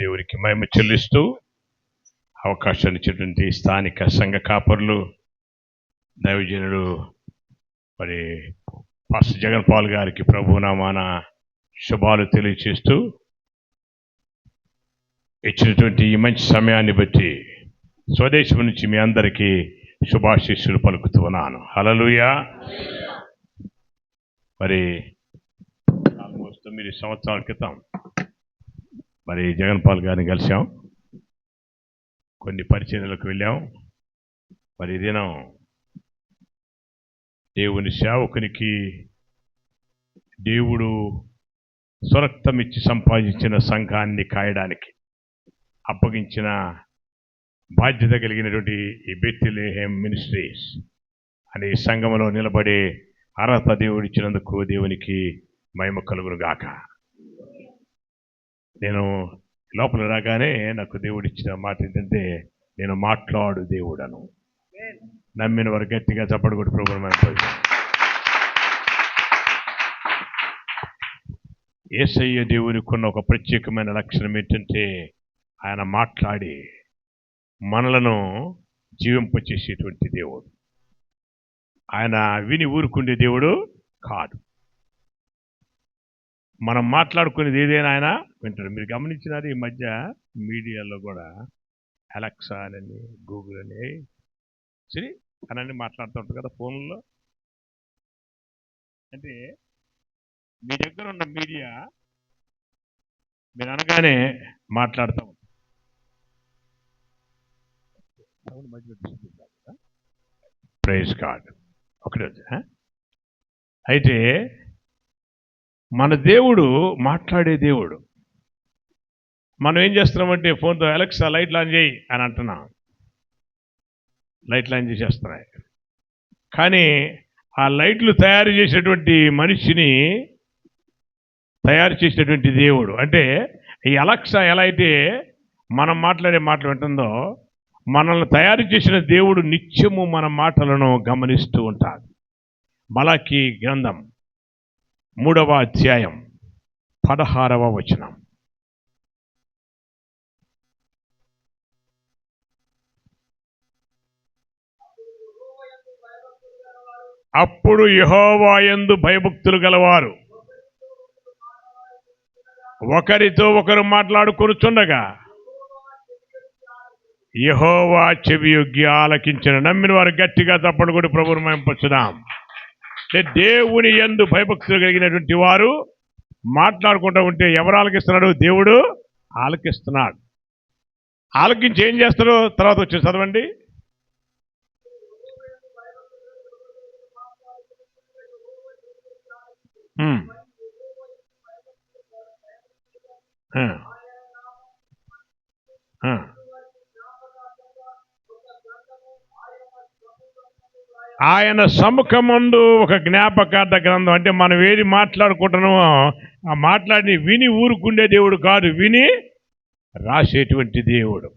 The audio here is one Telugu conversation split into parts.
దేవునికి మహిమ చెల్లిస్తూ అవకాశాన్ని ఇచ్చినటువంటి స్థానిక సంఘ కాపరులు, దైవజనుడు మరి పాస్టర్ జగన్ పాల్ గారికి ప్రభునామాన శుభాలు తెలియచేస్తూ ఇచ్చినటువంటి ఈ మంచి సమయాన్ని బట్టి స్వదేశం నుంచి మీ అందరికీ శుభాశీస్సులు పలుకుతున్నాను. హల్లెలూయా. మరి ఆల్మోస్ట్ 9 సంవత్సరాల క్రితం మరి జగన్ పాల్ గారిని కలిసాం, కొన్ని పరిచర్యలకు వెళ్ళాం. మరి దినం దేవుని సేవకునికి దేవుడు స్వరక్తం ఇచ్చి సంపాదించిన సంఘాన్ని కాయడానికి అప్పగించిన బాధ్యత కలిగినటువంటి ఈ బెత్లెహేం మినిస్ట్రీస్ అనే సంఘంలో నిలబడే అర్హత దేవుడు ఇచ్చినందుకు దేవునికి మహిమ కలుగును గాక. నేను లోపల రాగానే నాకు దేవుడు ఇచ్చిన మాట ఏంటంటే, నేను మాట్లాడు దేవుడను. నమ్మిన వారు గట్టిగా చప్పడు కొట్టి ప్రభుత్వం. యేసయ్య దేవునికి ఉన్న ఒక ప్రత్యేకమైన లక్షణం ఏంటంటే, ఆయన మాట్లాడి మనలను జీవింపచేసేటువంటి దేవుడు. ఆయన విని ఊరుకుండే దేవుడు కాదు. మనం మాట్లాడుకునేది ఏదైనా ఆయన వింటాడు. మీరు గమనించినారు, ఈ మధ్య మీడియాలో కూడా అలెక్సా అని, గూగుల్ అని సరే అని మాట్లాడుతూ ఉంటారు కదా ఫోన్లో. అంటే మీ దగ్గర ఉన్న మీడియా మీరు అనగానే మాట్లాడుతూ ఉంటారు. Praise God. ఒకటే అయితే మన దేవుడు మాట్లాడే దేవుడు. మనం ఏం చేస్తున్నామంటే ఫోన్తో అలెక్సా లైట్లు ఆన్ చేయి అని అంటున్నాం, లైట్లు ఆన్ చేసేస్తున్నాయి. కానీ ఆ లైట్లు తయారు చేసేటువంటి మనిషిని తయారు చేసేటువంటి దేవుడు, అంటే ఈ అలెక్సా ఎలా అయితే మనం మాట్లాడే మాటలు వింటుందో, మనల్ని తయారు చేసిన దేవుడు నిత్యము మన మాటలను గమనిస్తూ ఉంటాడు. మలాకీ గ్రంథం 3వ అధ్యాయం 16వ వచనం. అప్పుడు యెహోవా యందు భయభక్తులు గలవారు ఒకరితో ఒకరు మాట్లాడుకొనుచుండగా యెహోవా చెవియొగ్గి ఆలకించిన. నమ్మిన వారు గట్టిగా చప్పట్లు కొట్టి ప్రభువును మహిమపరచుదాం. దేవుని యందు భయభక్తులు కలిగినటువంటి వారు మాట్లాడుకుంటూ ఉంటే ఎవరు ఆలకిస్తున్నాడు? దేవుడు ఆలకిస్తున్నాడు. ఆలకించి ఏం చేస్తాడు? తర్వాత వచ్చి చదవండి. ఆయన సముఖమందు ఒక జ్ఞాపకార్థ గ్రంథం, అంటే మనం ఏది మాట్లాడుకుంటున్నామో ఆ మాట్లాడి విని ఊరుకుండే దేవుడు కాదు, విని రాసేటువంటి దేవుడు.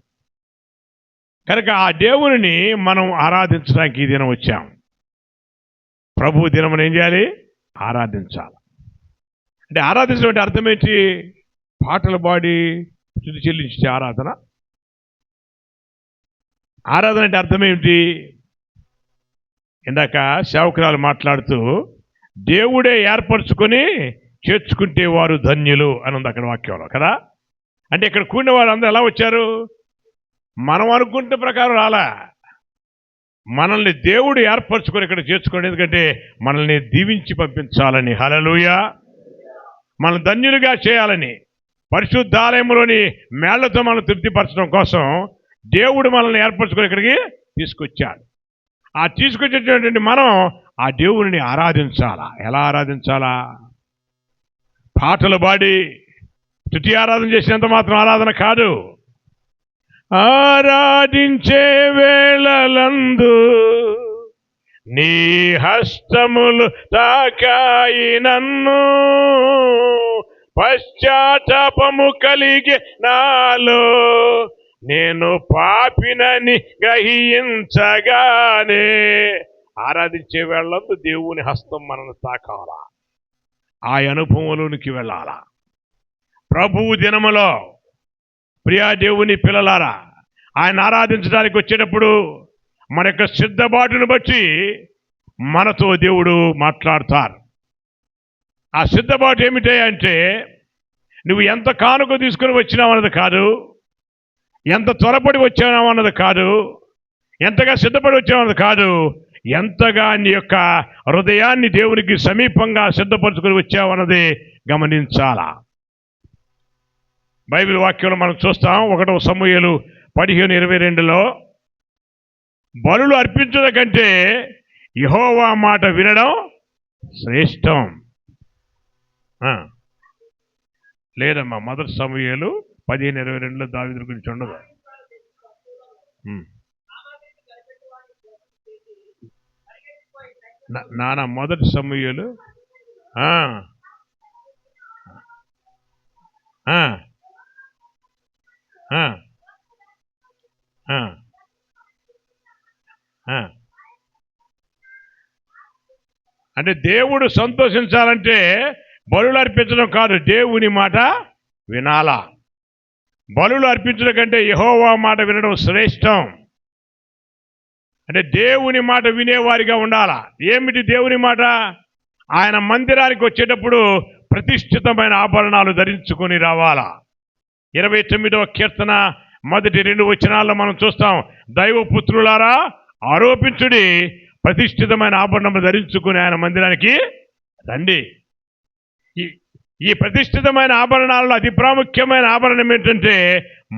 కనుక ఆ దేవుని మనం ఆరాధించడానికి ఈ దినం వచ్చాం. ప్రభు దినం ఏం చేయాలి? ఆరాధించాలి. అంటే ఆరాధించడం అంటే అర్థం ఏంటి? పాటలు పాడి స్తుతి చెల్లించే ఆరాధన. ఆరాధన అంటే అర్థం ఏమిటి? ఇందాక సేవకురాలు మాట్లాడుతూ దేవుడే ఏర్పరచుకొని చేర్చుకుంటే వారు ధన్యులు అని ఉంది అక్కడ వాక్యంలో కదా. అంటే ఇక్కడ కూడిన వారు అందరూ ఎలా వచ్చారు? మనం అనుకుంటే ప్రకారం రాలా, మనల్ని దేవుడు ఏర్పరచుకొని ఇక్కడ చేర్చుకోండి. ఎందుకంటే మనల్ని దీవించి పంపించాలని, హల్లెలూయా, మనల్ని ధన్యులుగా చేయాలని, పరిశుద్ధాలయంలోని మేళ్లతో మనం తృప్తిపరచడం కోసం దేవుడు మనల్ని ఏర్పరచుకొని ఇక్కడికి తీసుకొచ్చాడు. ఆ తీసుకొచ్చేటటువంటి మనం ఆ దేవుడిని ఆరాధించాలా. ఎలా ఆరాధించాలా? పాటలు పాడి స్తుతి ఆరాధన చేసినంత మాత్రం ఆరాధన కాదు. ఆరాధించే వేళలందు నీ హస్తములు తాకాయి నన్ను, పశ్చాత్తాపము కలిగి నాలో నేను పాపినని గ్రహించగానే. ఆరాధించే వేళందు దేవుని హస్తం మనల్ని తాకాలా, ఆ అనుభవంలోనికి వెళ్ళాలా. ప్రభువు దినములో ప్రియా దేవుని పిల్లలారా, ఆయన ఆరాధించడానికి వచ్చేటప్పుడు మన యొక్క సిద్ధపాటును బట్టి మనతో దేవుడు మాట్లాడతారు. ఆ సిద్ధపాటు ఏమిటి అంటే, నువ్వు ఎంత కానుక తీసుకుని వచ్చినావు అన్నది కాదు, ఎంత త్వరపడి వచ్చావు అన్నది కాదు, ఎంతగా సిద్ధపడి వచ్చావు అన్నది కాదు, ఎంతగా నీ యొక్క హృదయాన్ని దేవునికి సమీపంగా సిద్ధపరచుకొని వచ్చావు అన్నది గమనించాలా. బైబిల్ వాక్యంలో మనం చూస్తాం, 1 సమూయేలు 15:22లో బలులు అర్పించడం కంటే యెహోవా మాట వినడం శ్రేష్టం. లేదమ్మా, 1 సమూయేలు 15:22లో దావీదు గురించి ఉండదు. నాన్న 1 సమూయేలు అంటే దేవుడు సంతోషించాలంటే బలులు అర్పించడం కాదు, దేవుని మాట వినాలా. బలులు అర్పించడం కంటే యెహోవా మాట వినడం శ్రేష్టం. అంటే దేవుని మాట వినేవారిగా ఉండాలా. ఏమిటి దేవుని మాట? ఆయన మందిరానికి వచ్చేటప్పుడు ప్రతిష్ఠితమైన ఆభరణాలు ధరించుకొని రావాలా. 29వ కీర్తన 1-2 వచనాల్లో మనం చూస్తాం, దైవపుత్రులారా ఆరోపించుడి, ప్రతిష్ఠితమైన ఆభరణము ధరించుకుని ఆయన మందిరానికి రండి. ఈ ప్రతిష్ఠితమైన ఆభరణాలలో అతి ప్రాముఖ్యమైన ఆభరణం ఏంటంటే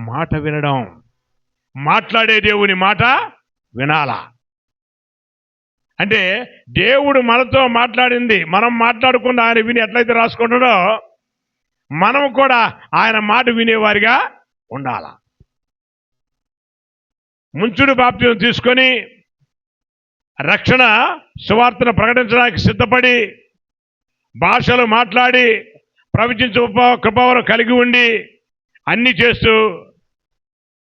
మాట వినడం. మాట్లాడే దేవుని మాట వినాలా. అంటే దేవుడు మనతో మాట్లాడింది మనం మాట్లాడకుండా ఆయన విని ఎట్లయితే రాసుకుంటాడో మనం కూడా ఆయన మాట వినేవారిగా ఉండాలా. ముంచుడు బాప్తిసం తీసుకొని రక్షణ సువార్తను ప్రకటించడానికి సిద్ధపడి భాషలు మాట్లాడి ప్రవచించే కృపవరం కలిగి ఉండి అన్ని చేస్తూ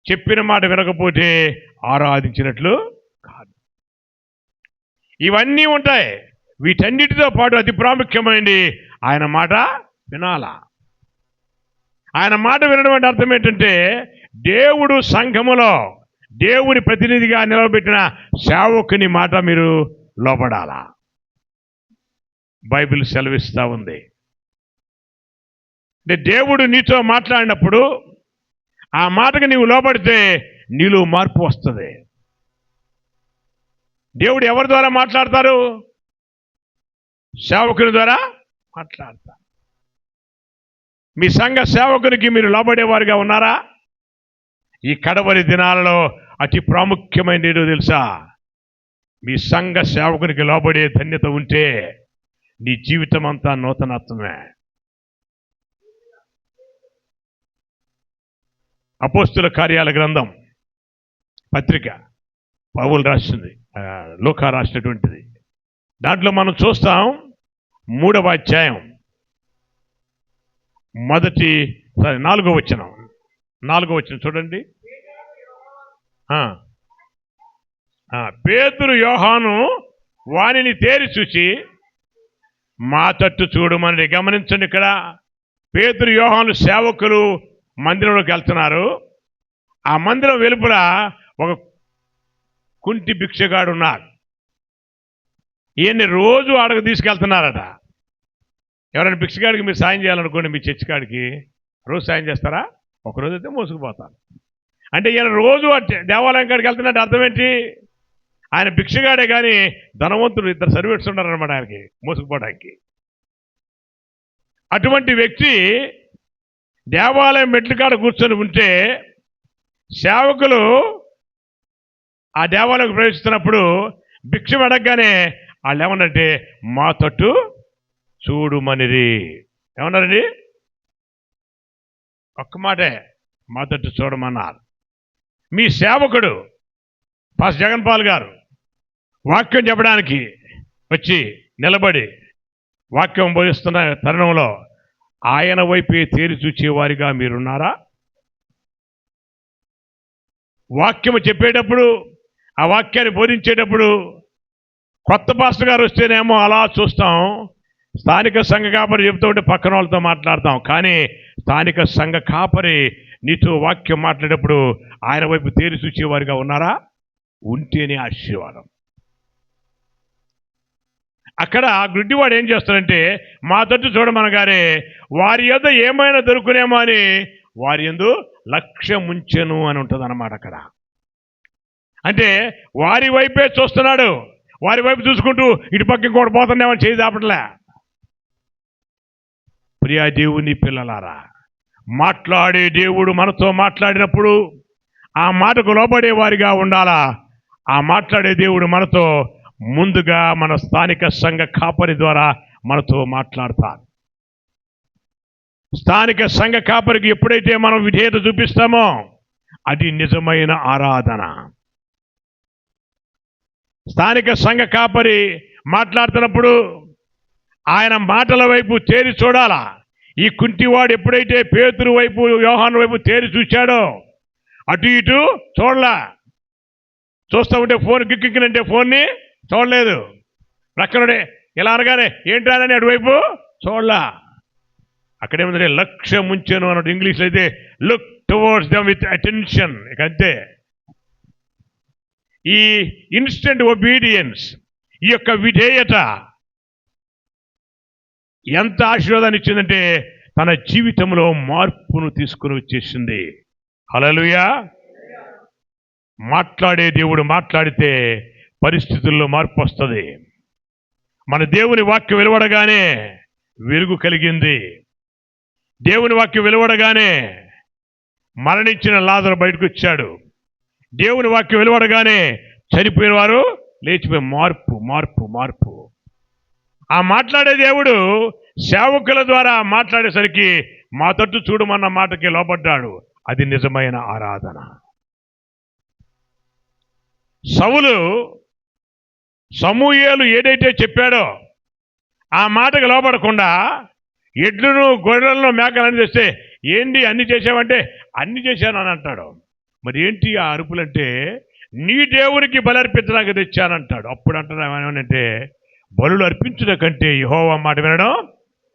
చెప్పిన మాట వినకపోతే ఆరాధించినట్లు కాదు. ఇవన్నీ ఉంటాయి. వీటన్నిటితో పాటు అతి ప్రాముఖ్యమైనది ఆయన మాట వినాలా. ఆయన మాట వినడం అంటే అర్థం ఏంటంటే దేవుడు సంఘములో దేవుడి ప్రతినిధిగా నిలబెట్టిన సేవకుని మాట మీరు లోబడాలా. బైబిల్ సెలవిస్తూ ఉంది. అంటే దేవుడు నీతో మాట్లాడినప్పుడు ఆ మాటకు నీవు లోబడితే నీలో మార్పు వస్తుంది. దేవుడు ఎవరి ద్వారా మాట్లాడతారు? సేవకుని ద్వారా మాట్లాడతారు. మీ సంఘ సేవకునికి మీరు లోబడేవారుగా ఉన్నారా? ఈ కడవరి దినాలలో అతి ప్రాముఖ్యమైనది ఏదో తెలుసా? మీ సంఘ సేవకునికి లోబడే ధన్యత ఉంటే నీ జీవితం అంతా నూతనత్వమే. అపోస్తుల కార్యాల గ్రంథం పత్రిక పౌలు రాసింది, లూకా రాసినటువంటిది. దాంట్లో మనం చూస్తాం 3వ అధ్యాయం 4వ వచనం చూడండి. పేతురు యోహాను వానిని తేరి చూచి మా తట్టు చూడమని. గమనించండి, ఇక్కడ పేతురు యోహాను సేవకులు మందిరంలోకి వెళ్తున్నారు. ఆ మందిరం వెలుపల ఒక కుంటి భిక్షగాడు ఉన్నాడు. ఈయన్ని రోజు ఆడకు తీసుకెళ్తున్నారట. ఎవరైనా భిక్షగాడికి మీరు సాయం చేయాలనుకోండి, మీ చర్చి కాడికి రోజు సాయం చేస్తారా? ఒకరోజు అయితే మోసుకుపోతారు. అంటే ఈయన రోజు దేవాలయం కాడికి వెళ్తున్నట్టు అర్థం ఏంటి? ఆయన భిక్షగాడే కానీ ధనవంతుడు 2 సర్వెంట్స్ ఉన్నారనమాట ఆయనకి మోసుకుపోవడానికి. అటువంటి వ్యక్తి దేవాలయం మెట్ల కాడ కూర్చొని ఉంటే సేవకులు ఆ దేవాలయం ప్రవేశిస్తున్నప్పుడు భిక్షం అడగగానే వాళ్ళు ఏమన్నారంటే మా తట్టు చూడుమనిరి. ఏమన్నారండి? ఒక్క మాటే, మా తట్టు చూడమన్నారు. మీ సేవకుడు పాస్టర్ జగన్ పాల్ గారు వాక్యం చెప్పడానికి వచ్చి నిలబడి వాక్యం బోధిస్తున్న తరుణంలో ఆయన వైపే తేరి చూచేవారిగా మీరున్నారా? వాక్యము చెప్పేటప్పుడు ఆ వాక్యాన్ని బోధించేటప్పుడు కొత్త పాస్టర్ గారు వస్తేనేమో అలా చూస్తాం, స్థానిక సంఘ కాపరి చెప్తూ ఉంటే పక్కన వాళ్ళతో మాట్లాడతాం. కానీ స్థానిక సంఘ కాపరి నీతో వాక్యం మాట్లాడేటప్పుడు ఆయన వైపు తేరి చూచేవారిగా ఉన్నారా? ఉంటేనే ఆశీర్వాదం. అక్కడ ఆ గుడ్డివాడు ఏం చేస్తాడంటే, మా తట్టు చూడమనగానే వారి యొద్ద ఏమైనా దొరుకునేమో అని వారి యందు లక్ష్యం ఉంచెను అని ఉంటుంది అన్నమాట. అక్కడ అంటే వారి వైపే చూస్తున్నాడు. వారి వైపు చూసుకుంటూ ఇటు పక్క ఇంకోటి పోతుందేమని చేయి దాపట్లే. ప్రియా దేవుని పిల్లలారా, మాట్లాడే దేవుడు మనతో మాట్లాడినప్పుడు ఆ మాటకు లోబడే వారిగా ఉండాలా. ఆ మాట్లాడే దేవుడు మనతో ముందుగా మన స్థానిక సంఘ కాపరి ద్వారా మనతో మాట్లాడతారు. స్థానిక సంఘ కాపరికి ఎప్పుడైతే మనం విధేయత చూపిస్తామో అది నిజమైన ఆరాధన. స్థానిక సంఘ కాపరి మాట్లాడుతున్నప్పుడు ఆయన మాటల వైపు తేరి చూడాలా. ఈ కుంటివాడు ఎప్పుడైతే పేతురు వైపు యోహాను వైపు తేరి చూశాడో అటు ఇటు చూడలా. చూస్తూ ఉంటే ఫోన్ గిక్కినంటే ఫోన్ని చూడలేదు. ప్రక్కనుడే ఇలా అనగానే ఏంటానని అటువైపు చూడలా. అక్కడేముందంటే లక్ష్యం ఉంచాను అన్నట్టు. ఇంగ్లీష్లో అయితే look towards them with attention. ఇక అంతే. ఈ ఇన్స్టెంట్ ఒబీడియన్స్, ఈ యొక్క విధేయత ఎంత ఆశీర్వాదాన్ని ఇచ్చిందంటే తన జీవితంలో మార్పును తీసుకుని వచ్చేసింది. హల్లెలూయా. మాట్లాడే దేవుడు మాట్లాడితే పరిస్థితుల్లో మార్పు వస్తుంది. మన దేవుని వాక్యం వెలువడగానే వెలుగు కలిగింది. దేవుని వాక్యం వెలువడగానే మరణించిన లాజరు బయటకు వచ్చాడు. దేవుని వాక్యం వెలువడగానే చనిపోయిన వారు లేచిపోయి మార్పు మార్పు మార్పు. ఆ మాట్లాడే దేవుడు సేవకుల ద్వారా మాట్లాడేసరికి మా తట్టు చూడమన్న మాటకి లోపడ్డాడు. అది నిజమైన ఆరాధన. సౌలు సమూయేలు ఏదైతే చెప్పాడో ఆ మాటకు లోపడకుండా ఎడ్లను గొర్రెలను మేకలను తెస్తే ఏంటి అన్ని చేసావంటే అన్ని చేశాను అని అంటాడు. మరి ఏంటి ఆ అరుపులంటే నీ దేవునికి బలి అర్పించడానికి తెచ్చానంటాడు. అప్పుడు అంటాడు ఏమనంటే బలులు అర్పించడం కంటే యెహోవా మాట వినడం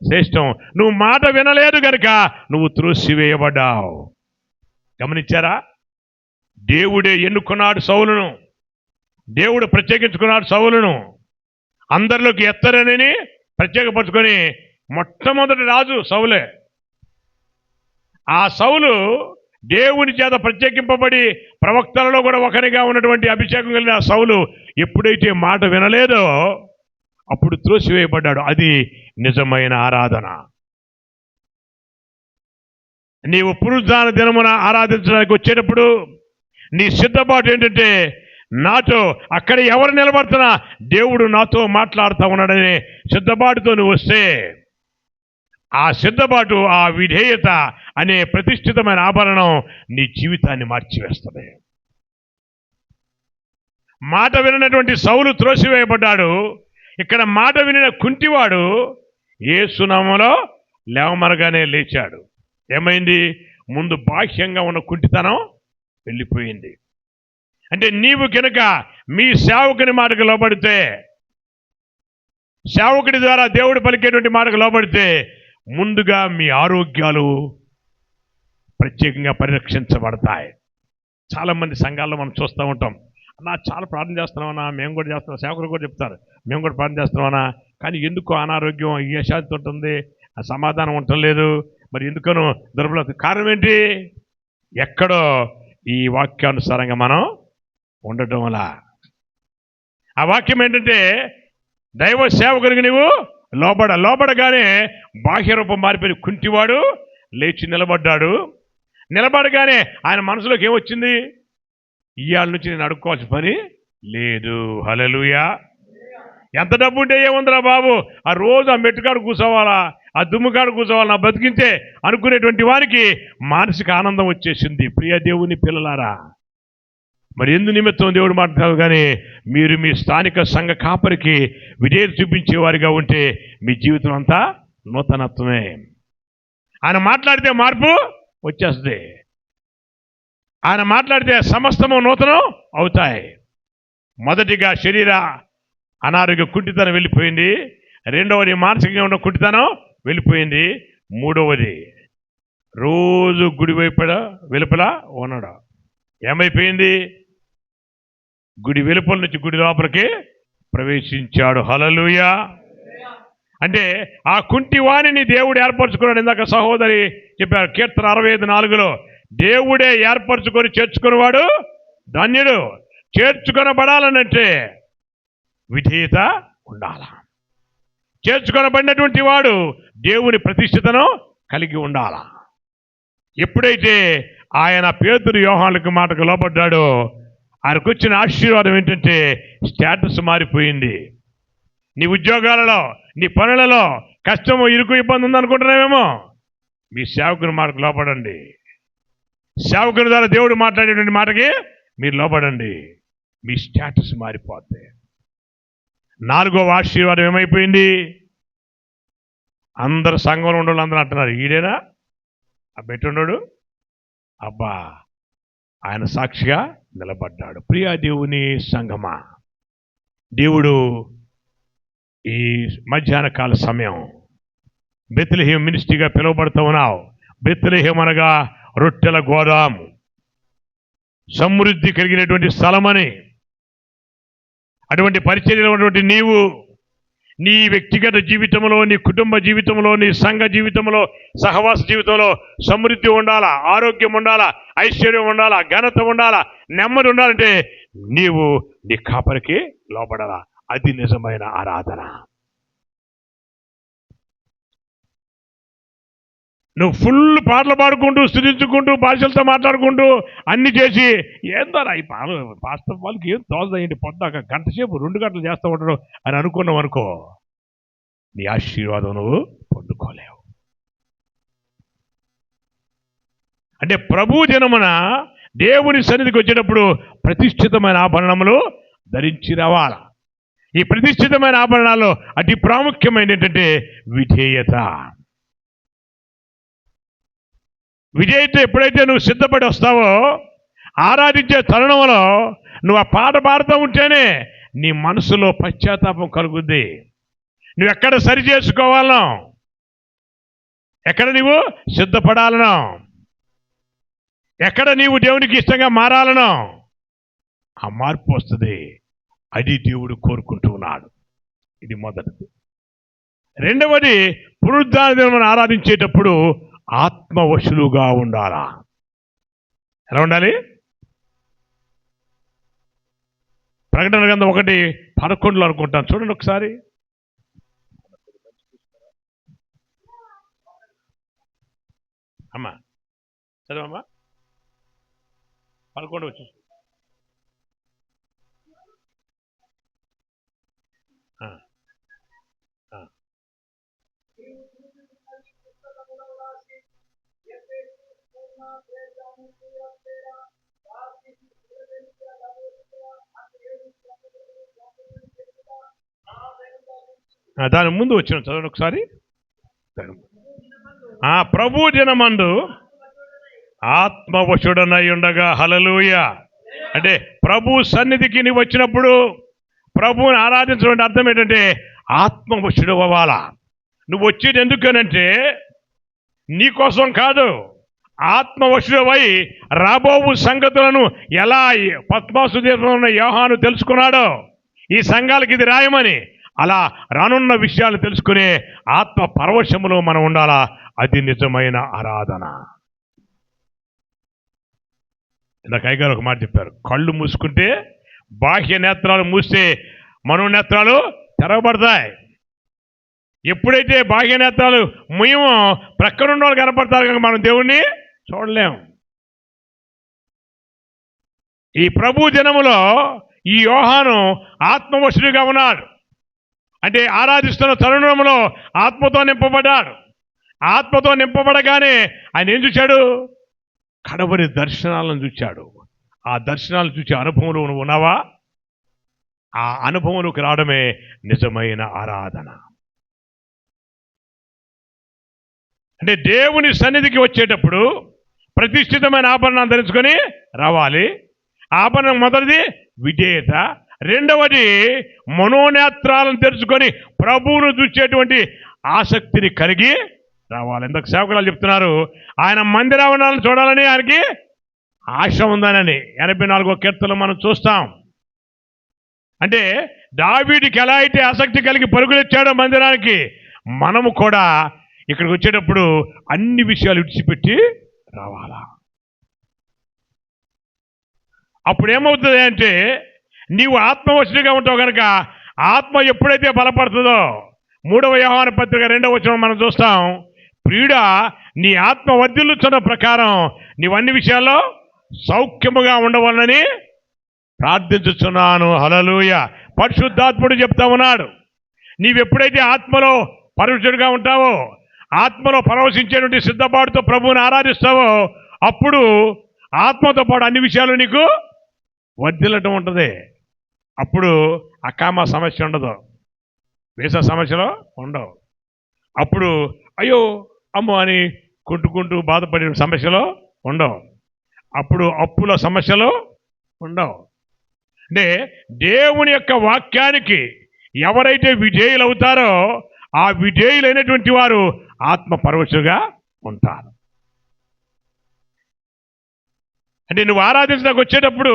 శ్రేష్టం. నువ్వు మాట వినలేదు కనుక నువ్వు త్రోసివేయబడ్డావు. గమనించారా? దేవుడే ఎన్నుకున్నాడు సౌలును. దేవుడు ప్రత్యేకించుకున్నాడు సౌలును. అందరిలోకి ఎత్తరని ప్రత్యేకపరుచుకొని మొట్టమొదటి రాజు సౌలే. ఆ సౌలు దేవుని చేత ప్రత్యేకింపబడి ప్రవక్తలలో కూడా ఒకరిగా ఉన్నటువంటి అభిషేకం కలిగిన సౌలు ఎప్పుడైతే మాట వినలేదో అప్పుడు త్రోసివేయబడ్డాడు. అది నిజమైన ఆరాధన. నీవు పునరుద్ధాన దినమున ఆరాధించడానికి వచ్చేటప్పుడు నీ సిద్ధపాటు ఏంటంటే నాతో అక్కడ ఎవరు నిలబడుతున్నా దేవుడు నాతో మాట్లాడుతూ ఉన్నాడనే సిద్ధపాటుతో నువ్వు వస్తే ఆ సిద్ధపాటు, ఆ విధేయత అనే ప్రతిష్ఠితమైన ఆభరణం నీ జీవితాన్ని మార్చివేస్తుంది. మాట వినటువంటి సౌలు త్రోసివేయబడ్డాడు. ఇక్కడ మాట వినిన కుంటివాడు యేసు నామములో లేవమనగానే లేచాడు. ఏమైంది? ముందు బాహ్యంగా ఉన్న కుంటితనం వెళ్ళిపోయింది. అంటే నీవు కనుక మీ సేవకుని మాటకు లోబడితే, సేవకుడి ద్వారా దేవుడు పలికేటువంటి మాటకు లోబడితే ముందుగా మీ ఆరోగ్యాలు ప్రత్యేకంగా పరిరక్షించబడతాయి. చాలామంది సంఘాల్లో మనం చూస్తూ ఉంటాం. అన్నా చాలా ప్రార్థన చేస్తున్నామన్నా, మేము కూడా చేస్తున్నాం, సేవకులు కూడా చెప్తారు మేము కూడా ప్రార్థన చేస్తున్నామన్నా, కానీ ఎందుకు అనారోగ్యం ఈ అశాంతి ఉంటుంది, ఆ సమాధానం ఉండటం లేదు, మరి ఎందుకనో దుర్బలత. కారణం ఏంటి? ఎక్కడో ఈ వాక్యానుసారంగా మనం ఉండటం వల్ల. ఆ వాక్యం ఏంటంటే దైవ సేవకునికి నీవు లోబడగానే బాహ్య రూపం మారిపోయి కుంటివాడు లేచి నిలబడ్డాడు. నిలబడగానే ఆయన మనసులోకి ఏమొచ్చింది? ఇవాళ నుంచి నేను అడుక్కోవాల్సిన పని లేదు. హల్లెలూయా. ఎంత డబ్బు ఉంటే ఏముందిరా బాబు, ఆ రోజు ఆ మెట్టుకాడు కూర్చోవాలా, ఆ దుమ్ముకాడు కూర్చోవాలా, నా బతికింతే అనుకునేటువంటి వారికి మానసిక ఆనందం వచ్చేసింది. ప్రియ దేవుని పిల్లలారా, మరి ఎందు నిమిత్తం దేవుడు మాట్లాడు కానీ మీరు మీ స్థానిక సంఘ కాపరికి విధేయత చూపించే వారిగా ఉంటే మీ జీవితం అంతా నూతనత్వమే. ఆయన మాట్లాడితే మార్పు వచ్చేస్తుంది. ఆయన మాట్లాడితే సమస్తము నూతనం అవుతాయి. మొదటిగా శరీర అనారోగ్య కుంటితనం వెళ్ళిపోయింది. రెండవది మానసికంగా ఉన్న కుంటితనం వెళ్ళిపోయింది. మూడవది రోజు గుడి వెలుపల ఉన్నాడు. ఏమైపోయింది? గుడి వెలుపల నుంచి గుడి లోపలికి ప్రవేశించాడు. హల్లెలూయా. అంటే ఆ కుంటి వాణిని దేవుడు ఏర్పరచుకున్నాడు. ఇందాక సహోదరి చెప్పారు కీర్తన 65:4 దేవుడే ఏర్పరచుకొని చేర్చుకునేవాడు ధన్యుడు. చేర్చుకొనబడాలనంటే విధేయత ఉండాల. చేర్చుకొనబడినటువంటి వాడు దేవుని ప్రతిష్ఠితను కలిగి ఉండాల. ఎప్పుడైతే ఆయన పేతురు యోహానులకు మాటకు లోబడ్డాడో ఆయనకు వచ్చిన ఆశీర్వాదం ఏంటంటే స్టేటస్ మారిపోయింది. నీ ఉద్యోగాలలో, నీ పనులలో కష్టము, ఇరుకు, ఇబ్బంది ఉందనుకుంటున్నావేమో, మీ సేవకుని మాటకు లోపడండి. సేవకుని ద్వారా దేవుడు మాట్లాడేటువంటి మాటకి మీరు లోపడండి. మీ స్టేటస్ మారిపోద్ది. 4వ ఆశీర్వాదం ఏమైపోయింది? అందరు సంఘంలో ఉండాలి. అందరూ అంటున్నారు, ఈడేనా ఆ పెట్టున్నాడు? అబ్బా, ఆయన సాక్షిగా నిలబడ్డాడు. ప్రియా దేవుని సంఘమా, దేవుడు ఈ మధ్యాహ్న కాల సమయం బెత్లెహేం మినిస్ట్రీగా పిలువబడుతూ ఉన్నావు. బెత్లెహేం అనగా రొట్టెల గోదాం, సమృద్ధి కలిగినటువంటి స్థలమని. అటువంటి పరిచర్యలో ఉన్నటువంటి నీవు నీ వ్యక్తిగత జీవితంలో, నీ కుటుంబ జీవితంలో, నీ సంఘ జీవితంలో, సహవాస జీవితంలో సమృద్ధి ఉండాలా, ఆరోగ్యం ఉండాలా, ఐశ్వర్యం ఉండాలా, ఘనత ఉండాలా, నెమ్మది ఉండాలంటే నీవు నీ కాపరికి లోపడాలా. అది నిజమైన ఆరాధన. నువ్వు ఫుల్ పాటలు పాడుకుంటూ, స్తుతించుకుంటూ, భాషలతో మాట్లాడుకుంటూ అన్ని చేసి ఏందోరా ఈ పాస్టర్ వాళ్ళకి ఏం తోచదండి, పొద్దాక గంట సేపు 2 గంటలు చేస్తూ ఉంటాడు అని అనుకున్నావు అనుకో, నీ ఆశీర్వాదం నువ్వు పొందుకోలేవు. అంటే ప్రభు జనమున దేవుని సన్నిధికి వచ్చేటప్పుడు ప్రతిష్ఠితమైన ఆభరణములు ధరించి రావాల. ఈ ప్రతిష్ఠితమైన ఆభరణాల్లో అతి ప్రాముఖ్యమైన ఏంటంటే విధేయత. విజయ్తో ఎప్పుడైతే నువ్వు సిద్ధపడి వస్తావో, ఆరాధించే తరుణంలో నువ్వు ఆ పాట పాడుతూ ఉంటేనే నీ మనసులో పశ్చాత్తాపం కలుగుద్ది. నువ్వు ఎక్కడ సరి చేసుకోవాలనో, ఎక్కడ నువ్వు సిద్ధపడాలనో, ఎక్కడ నీవు దేవునికి ఇష్టంగా మారాలనో ఆ మార్పు వస్తుంది. అది దేవుడు కోరుకుంటూ ఉన్నాడు. ఇది మొదటిది. రెండవది, పునరుద్ధాన దినమున ఆరాధించేటప్పుడు ఆత్మవశులుగా ఉండాలా. ఎలా ఉండాలి? ప్రకటన గ్రంథం 1:11 అనుకుంటాను, చూడండి ఒకసారి. అమ్మా చదవమ్మా, 11 వచ్చి దాని ముందు వచ్చిన చదవండి ఒకసారి. ప్రభు దినమందు ఆత్మవశుడనై ఉండగా. హల్లెలూయా. అంటే ప్రభు సన్నిధికి నీవు వచ్చినప్పుడు ప్రభువుని ఆరాధించడం అర్థం ఏంటంటే ఆత్మవశుడు అవ్వాలా. నువ్వు వచ్చేది ఎందుకనంటే నీకోసం కాదు, ఆత్మవశుడవై రాబోవు సంగతులను ఎలా పద్మాసు దేశంలో ఉన్న యోహాను తెలుసుకున్నాడో ఈ సంఘాలకు ఇది రాయమని, అలా రానున్న విషయాలు తెలుసుకునే ఆత్మ పరవశములో మనం ఉండాలా. అది నిజమైన ఆరాధన. ఇందాక అయ్యగారు ఒక మాట చెప్పారు, కళ్ళు మూసుకుంటే, బాహ్య నేత్రాలు మూస్తే మనోనేత్రాలు తెరవబడతాయి. ఎప్పుడైతే బాహ్య నేత్రాలు ముయ్యమో ప్రక్కనున్న వాళ్ళు కనపడతారు కనుక మనం దేవుణ్ణి చూడలేం. ఈ ప్రభు జనములో ఈ యోహాను ఆత్మవశుడిగా ఉన్నాడు. అంటే ఆరాధిస్తున్న తరుణంలో ఆత్మతో నింపబడ్డాడు. ఆత్మతో నింపబడగానే ఆయన ఏం చూశాడు? కడవరి దర్శనాలను చూశాడు. ఆ దర్శనాలు చూసే అనుభవంలో నువ్వు ఉన్నావా? ఆ అనుభవంలోకి రావడమే నిజమైన ఆరాధన. అంటే దేవుని సన్నిధికి వచ్చేటప్పుడు ప్రతిష్ఠితమైన ఆభరణాలు ధరించుకొని రావాలి. ఆభరణం మొదటిది విధేయత, రెండవది మనోనేత్రాలను తెరుచుకొని ప్రభువును చూసేటువంటి ఆసక్తిని కలిగి రావాలి. ఇంతకు సేవకులు చెప్తున్నారు, ఆయన మందిరావరణాలను చూడాలని ఆయనకి ఆశ ఉందనని. 84వ కీర్తనలో మనం చూస్తాం. అంటే దావీదుకి ఎలా అయితే ఆసక్తి కలిగి పరుగులెచ్చాడో మందిరానికి, మనము కూడా ఇక్కడికి వచ్చేటప్పుడు అన్ని విషయాలు విడిచిపెట్టి రావాలా. అప్పుడు ఏమవుతుంది అంటే, నీవు ఆత్మవశుడిగా ఉంటావు కనుక ఆత్మ ఎప్పుడైతే బలపడుతుందో, 3వ యోహాను పత్రిక 2వ వచనం మనం చూస్తాం, ప్రియుడా నీ ఆత్మ వర్ధిల్లుచున్న ప్రకారం నీవు అన్ని విషయాల్లో సౌఖ్యముగా ఉండవాలని ప్రార్థించుచున్నాను. హల్లెలూయా. పరిశుద్ధాత్ముడు చెప్తా ఉన్నాడు, నీవెప్పుడైతే ఆత్మలో పరిశుద్ధుడిగా ఉంటావో, ఆత్మలో పరవశించేటువంటి సిద్ధపాటుతో ప్రభువుని ఆరాధిస్తావో, అప్పుడు ఆత్మతో పాటు అన్ని విషయాలు నీకు వర్ధిల్లటం ఉంటుంది. అప్పుడు అకామ సమస్య ఉండదు, వీసా సమస్యలో ఉండవు. అప్పుడు అయ్యో అమ్మో అని కుంటుకుంటూ బాధపడిన సమస్యలో ఉండవు. అప్పుడు అప్పుల సమస్యలు ఉండవు. అంటే దేవుని యొక్క వాక్యానికి ఎవరైతే విధేయులు అవుతారో, ఆ విధేయులైనటువంటి వారు ఆత్మ పరవశులుగా ఉంటారు. అంటే నువ్వు ఆరాధించడానికి వచ్చేటప్పుడు,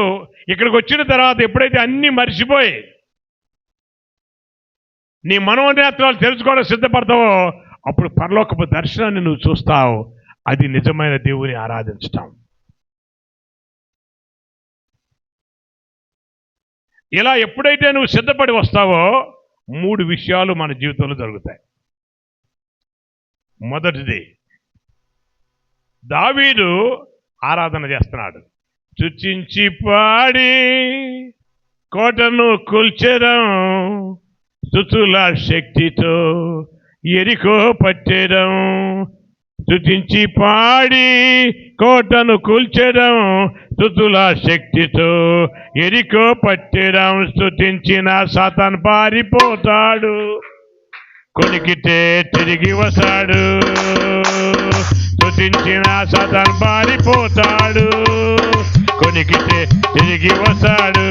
ఇక్కడికి వచ్చిన తర్వాత ఎప్పుడైతే అన్నీ మర్చిపోయి నీ మనోనేత్రాలు తెలుసుకోవడం సిద్ధపడతావో, అప్పుడు పరలోకపు దర్శనాన్ని నువ్వు చూస్తావు. అది నిజమైన దేవుని ఆరాధించటం. ఇలా ఎప్పుడైతే నువ్వు సిద్ధపడి వస్తావో, 3 విషయాలు మన జీవితంలో జరుగుతాయి. మొదటిది, దావీదు ఆరాధన చేస్తున్నాడు. స్తుతించి పాడి కోటను కూల్చెదం, స్తుతుల శక్తితో ఎరికో పట్టెదం. స్తుతించి పాడి కోటను కూల్చెదం, స్తుతుల శక్తితో ఎరికో పట్టెదం. స్తుతించిన సాతాను పారిపోతాడు, కొనికితే తిరిగి వస్తాడు. స్తుతించిన సాతాను పారిపోతాడు, కొనికితే తిరిగి వస్తాడు.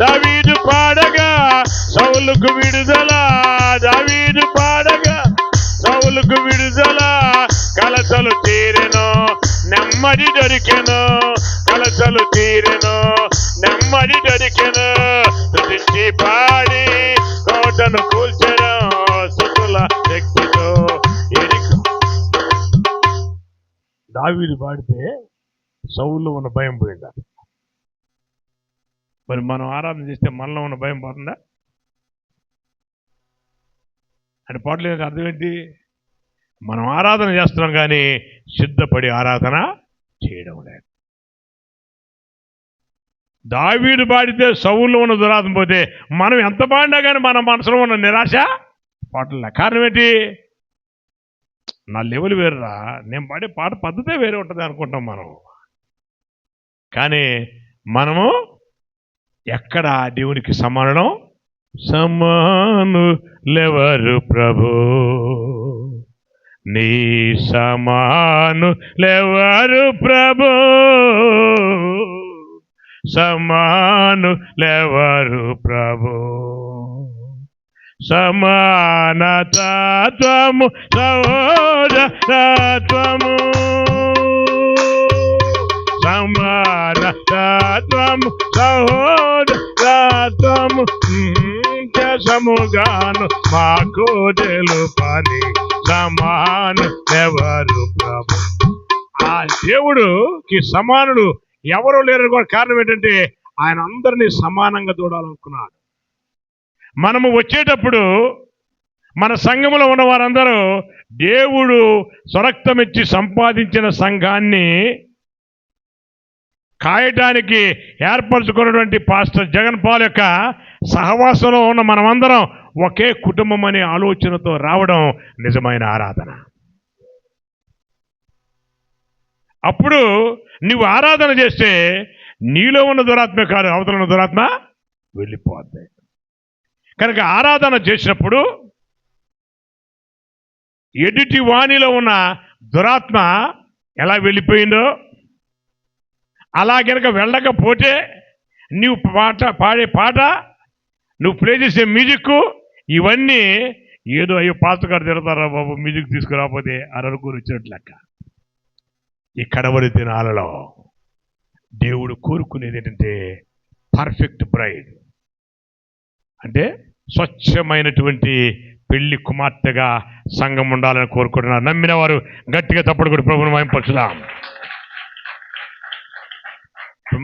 దావీదు పాడగా సౌలుకు విడుదల, దావీదు పాడగా సౌలుకు విడుదల. కలసలు తీరెను, నెమ్మది దొరికెను, కలసలు తీరెను, నెమ్మది దొరికెను. స్తుతించి పాడి కోటను కూల్చెను, స్తుతుల శక్తితో ఎరికో. దావీదు పాడితే సౌలులో ఉన్న భయం పోయిందా? మరి మనం ఆరాధన చేస్తే మనలో ఉన్న భయం పోతుందా? అని పాటలేదు అర్థం ఏంటి? మనం ఆరాధన చేస్తున్నాం కానీ సిద్ధపడి ఆరాధన చేయడం లేదు. దావీదు పాడితే సౌలులో ఉన్న దురాత్మ పోతే, మనం ఎంత పాడినా కానీ మన మనసులో ఉన్న నిరాశ పాటలే. కారణం ఏంటి? నా లెవెల్ వేరురా, నేను పాడే పాట పద్ధతే వేరే ఉంటుంది అనుకుంటాం మనం. కానీ మనము ఎక్కడ దేవునికి సమానం? సమానులెవరు ప్రభు, నీ సమానులెవరు ప్రభు, సమానులెవరు ప్రభు. సమానతత్వము సహోదరత్వము, సమానతత్వము సహోదరత్వము సముగాను మాకు తెలుపని సమాను ఎవరు ప్రభు. ఆ దేవుడుకి సమానుడు ఎవరు లేరు. కూడా కారణం ఏంటంటే ఆయన అందరినీ సమానంగా చూడాలనుకున్నాడు. మనము వచ్చేటప్పుడు మన సంఘములో ఉన్న వారందరూ దేవుడు స్వరక్తమిచ్చి సంపాదించిన సంఘాన్ని కాయటానికి ఏర్పరచుకున్నటువంటి పాస్టర్ జగన్ పాల్ యొక్క సహవాసంలో ఉన్న మనమందరం ఒకే కుటుంబం అనే ఆలోచనతో రావడం నిజమైన ఆరాధన. అప్పుడు నువ్వు ఆరాధన చేస్తే నీలో ఉన్న దురాత్మ కాదు, అవతల ఉన్న దురాత్మ వెళ్ళిపోద్ది. కనుక ఆరాధన చేసినప్పుడు ఎదుటి వాణిలో ఉన్న దురాత్మ ఎలా వెళ్ళిపోయిందో, అలా కనుక వెళ్ళకపోతే నువ్వు పాడే పాట, నువ్వు ప్లే చేసే మ్యూజిక్, ఇవన్నీ ఏదో అయ్యో పాస్టర్ గారు తిడతారా బాబు మ్యూజిక్ తీసుకురాకపోతే అరనుకూరు వచ్చినట్టు లెక్క. ఈ కడవరి దినాలలో దేవుడు కోరుకునేది ఏంటంటే పర్ఫెక్ట్ బ్రైడ్, అంటే స్వచ్ఛమైనటువంటి పెళ్లి కుమార్తెగా సంఘం ఉండాలని కోరుకుంటున్నారు. నమ్మిన వారు గట్టిగా తప్పుడు కూడా ప్రభువును మహిమపరచుదాం.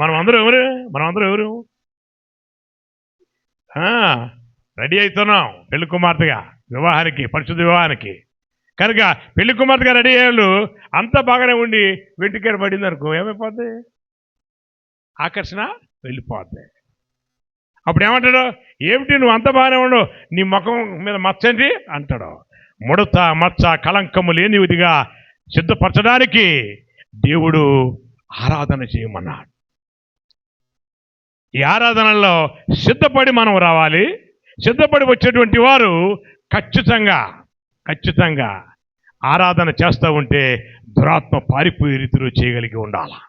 మనం అందరూ ఎవరు రెడీ అవుతున్నాం పెళ్లి కుమార్తెగా వివాహానికి, పరిశుద్ధ వివాహానికి. కనుక పెళ్లి కుమార్తెగా రెడీ అయ్యేళ్ళు అంతా బాగానే ఉండి వెంటికేర పడింది అనుకో ఏమైపోద్ది? ఆకర్షణ వెళ్ళిపోద్ది. అప్పుడు ఏమంటాడు? ఏమిటి నువ్వు అంత బాగానే ఉండవు, నీ ముఖం మీద మచ్చండి అంటాడు. ముడత మచ్చ కలంకము లేనివిదిగా సిద్ధపరచడానికి దేవుడు ఆరాధన చేయమన్నాడు. ఈ ఆరాధనలో సిద్ధపడి మనం రావాలి. సిద్ధపడి వచ్చేటువంటి వారు ఖచ్చితంగా ఆరాధన చేస్తూ ఉంటే దురాత్మ పారిపోయే రీతిలో చేయగలిగి ఉండాలి.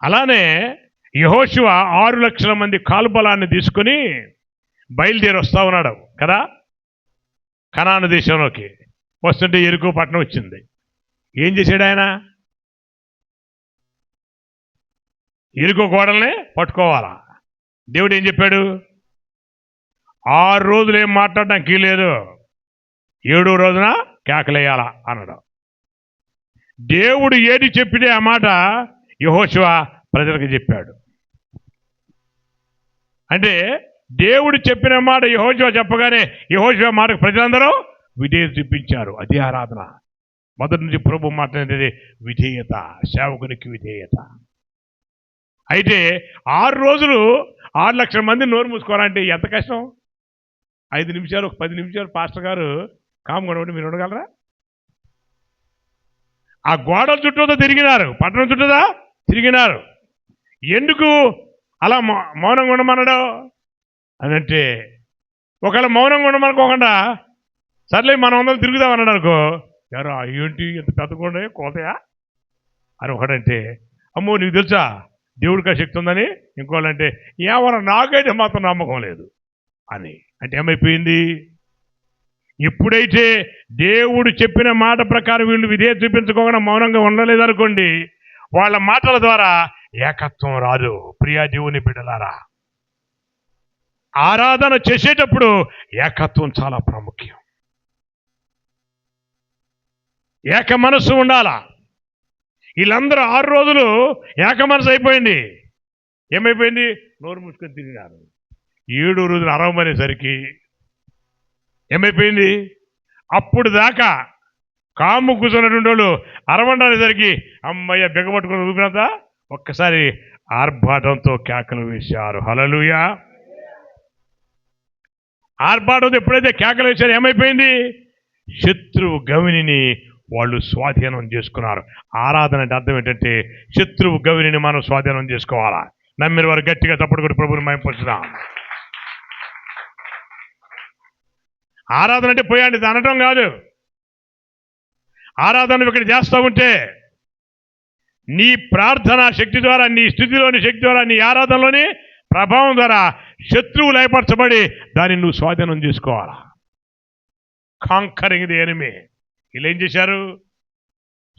అలానే యెహోషువ 6 లక్షల మంది కాలుబలాన్ని తీసుకుని బయలుదేరి వస్తూ ఉన్నాడు కదా కనాను దేశంలోకి. వస్తుంటే ఎరుకో పట్టణం వచ్చింది. ఏం చేశాడు ఆయన? ఎరుకో గోడల్ని పట్టుకోవాలా. దేవుడు ఏం చెప్పాడు? 6 రోజులు ఏం మాట్లాడడానికి లేదు, 7వ రోజున కేకలేయాలా అన్నాడు. దేవుడు ఏది చెప్పితే ఆ మాట యెహోషువ ప్రజలకు చెప్పాడు. అంటే దేవుడు చెప్పిన మాట యెహోషువ చెప్పగానే యెహోషువ మాటకు ప్రజలందరూ విధేయత చూపించారు. అది ఆరాధన. మొదటి నుంచి ప్రభు మాట్లాడేది విధేయత, సేవకునికి విధేయత. అయితే 6 రోజులు 6 లక్షల మంది నోరు మూసుకోవాలంటే ఎంత కష్టం? 5 నిమిషాలు 10 నిమిషాలు పాస్టర్ గారు కామ్గా ఉండి మీరు ఉండగలరా? ఆ గోడల చుట్టూతో తిరిగినారు, పట్టణం చుట్టూదా తిరిగినారు. ఎందుకు అలా మౌనంగా ఉండమన్నాడు అనంటే, ఒకవేళ మౌనంగా ఉండమనుకోకుండా సర్లే మనం అందరం తిరుగుదామన్నాడు అనుకో, ఎవరో ఏంటి ఎంత పెద్దకుండా కోతయా అని ఒకడంటే, అమ్మో నీకు తెలుసా దేవుడికి శక్తి ఉందని, ఇంకోళ్ళంటే ఏమన్నా నాకైతే మాత్రం నమ్మకం లేదు అని. అంటే ఏమైపోయింది? ఎప్పుడైతే దేవుడు చెప్పిన మాట ప్రకారం వీళ్ళు విధేయత చూపించుకోకుండా మౌనంగా ఉండలేదనుకోండి, వాళ్ళ మాటల ద్వారా ఏకత్వం రాదు. ప్రియా దేవుని బిడ్డలారా, ఆరాధన చేసేటప్పుడు ఏకత్వం చాలా ప్రాముఖ్యం. ఏక మనస్సు ఉండాలా. వీళ్ళందరూ 6 రోజులు ఏక మనసు అయిపోయింది. ఏమైపోయింది? నోరు మూసుకొని తిరిగినారు. 7వ రోజులు అరవమనేసరికి ఏమైపోయింది? అప్పుడు దాకా కాము కూర్చున్నటువంటి వాళ్ళు అరవండనేసరికి అమ్మయ్య బిగబట్టుకుని ఊపినంత ఒక్కసారి ఆర్భాటంతో కేకలు వేశారు. హల్లెలూయా. ఆర్భాటంతో ఎప్పుడైతే కేకలు వేశారో ఏమైపోయింది? శత్రువు గవిని వాళ్ళు స్వాధీనం చేసుకున్నారు. ఆరాధన అంటే అర్థం ఏంటంటే శత్రువు గవిని మనం స్వాధీనం చేసుకోవాలా. నమ్మిన వారు గట్టిగా తప్పుడు కూడా ప్రభువుని మహిమపరచుదాం. ఆరాధన అంటే పోయాండి అనటం కాదు. ఆరాధన ఇక్కడ చేస్తూ ఉంటే నీ ప్రార్థన శక్తి ద్వారా, నీ స్థితిలోని శక్తి ద్వారా, నీ ఆరాధనలోని ప్రభావం ద్వారా శత్రువు లయపరచబడి దాన్ని నువ్వు స్వాధీనం చేసుకోవాలా. Conquering the enemy. వీళ్ళు ఏం చేశారు?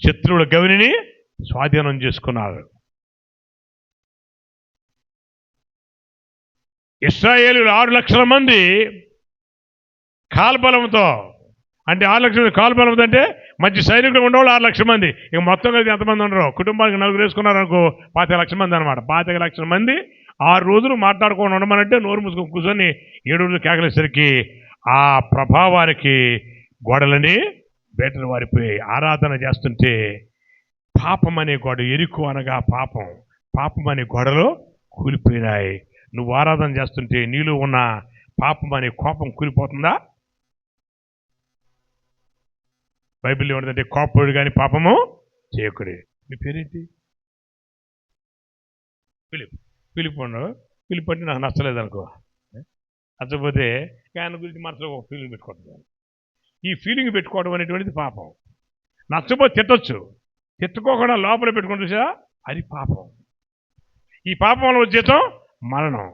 శత్రువుల గవిని స్వాధీనం చేసుకున్నారు. ఇశ్రాయేలీయులు 6 లక్షల మంది కాల్బలంతో, అంటే 6 లక్షల మంది కాల్బలంతో అంటే మంచి సైనికులు ఉండేవాళ్ళు 6 లక్షల మంది. ఇక మొత్తం కలిసి ఎంతమంది ఉండరు? కుటుంబానికి 4 వేసుకున్నారు అనుకో 25 లక్షల మంది అనమాట. 25 లక్షల మంది 6 రోజులు మాట్లాడుకొని ఉండమనంటే నోరు మూసుకొని కూర్చొని 7 రోజులు కేకలేసరికి ఆ ప్రభావానికి గోడలని బేటలు వారిపోయి ఆరాధన చేస్తుంటే పాపం అనే గోడ, ఎరుకు అనగా పాపం అనే గోడలు కూలిపోయినాయి. నువ్వు ఆరాధన చేస్తుంటే నీలో ఉన్న పాపం అనే కోపం కూలిపోతుందా? బైబిల్ ఏమంటుందంటే కోపడు కానీ పాపము చేయకుడే. మీ పేరేంటి? ఫిలిప్ అంటే నాకు నచ్చలేదు అనుకో. నచ్చకపోతే ఆయన గురించి మనసులో ఒక ఫీలింగ్ పెట్టుకుంటున్నాను. ఈ ఫీలింగ్ పెట్టుకోవడం అనేటువంటిది పాపం. నచ్చపోతే తిట్టొచ్చు, తిట్టుకోకుండా లోపల పెట్టుకుంటూ చూసా అది పాపం. ఈ పాపం వల్ల వచ్చేతం మరణం.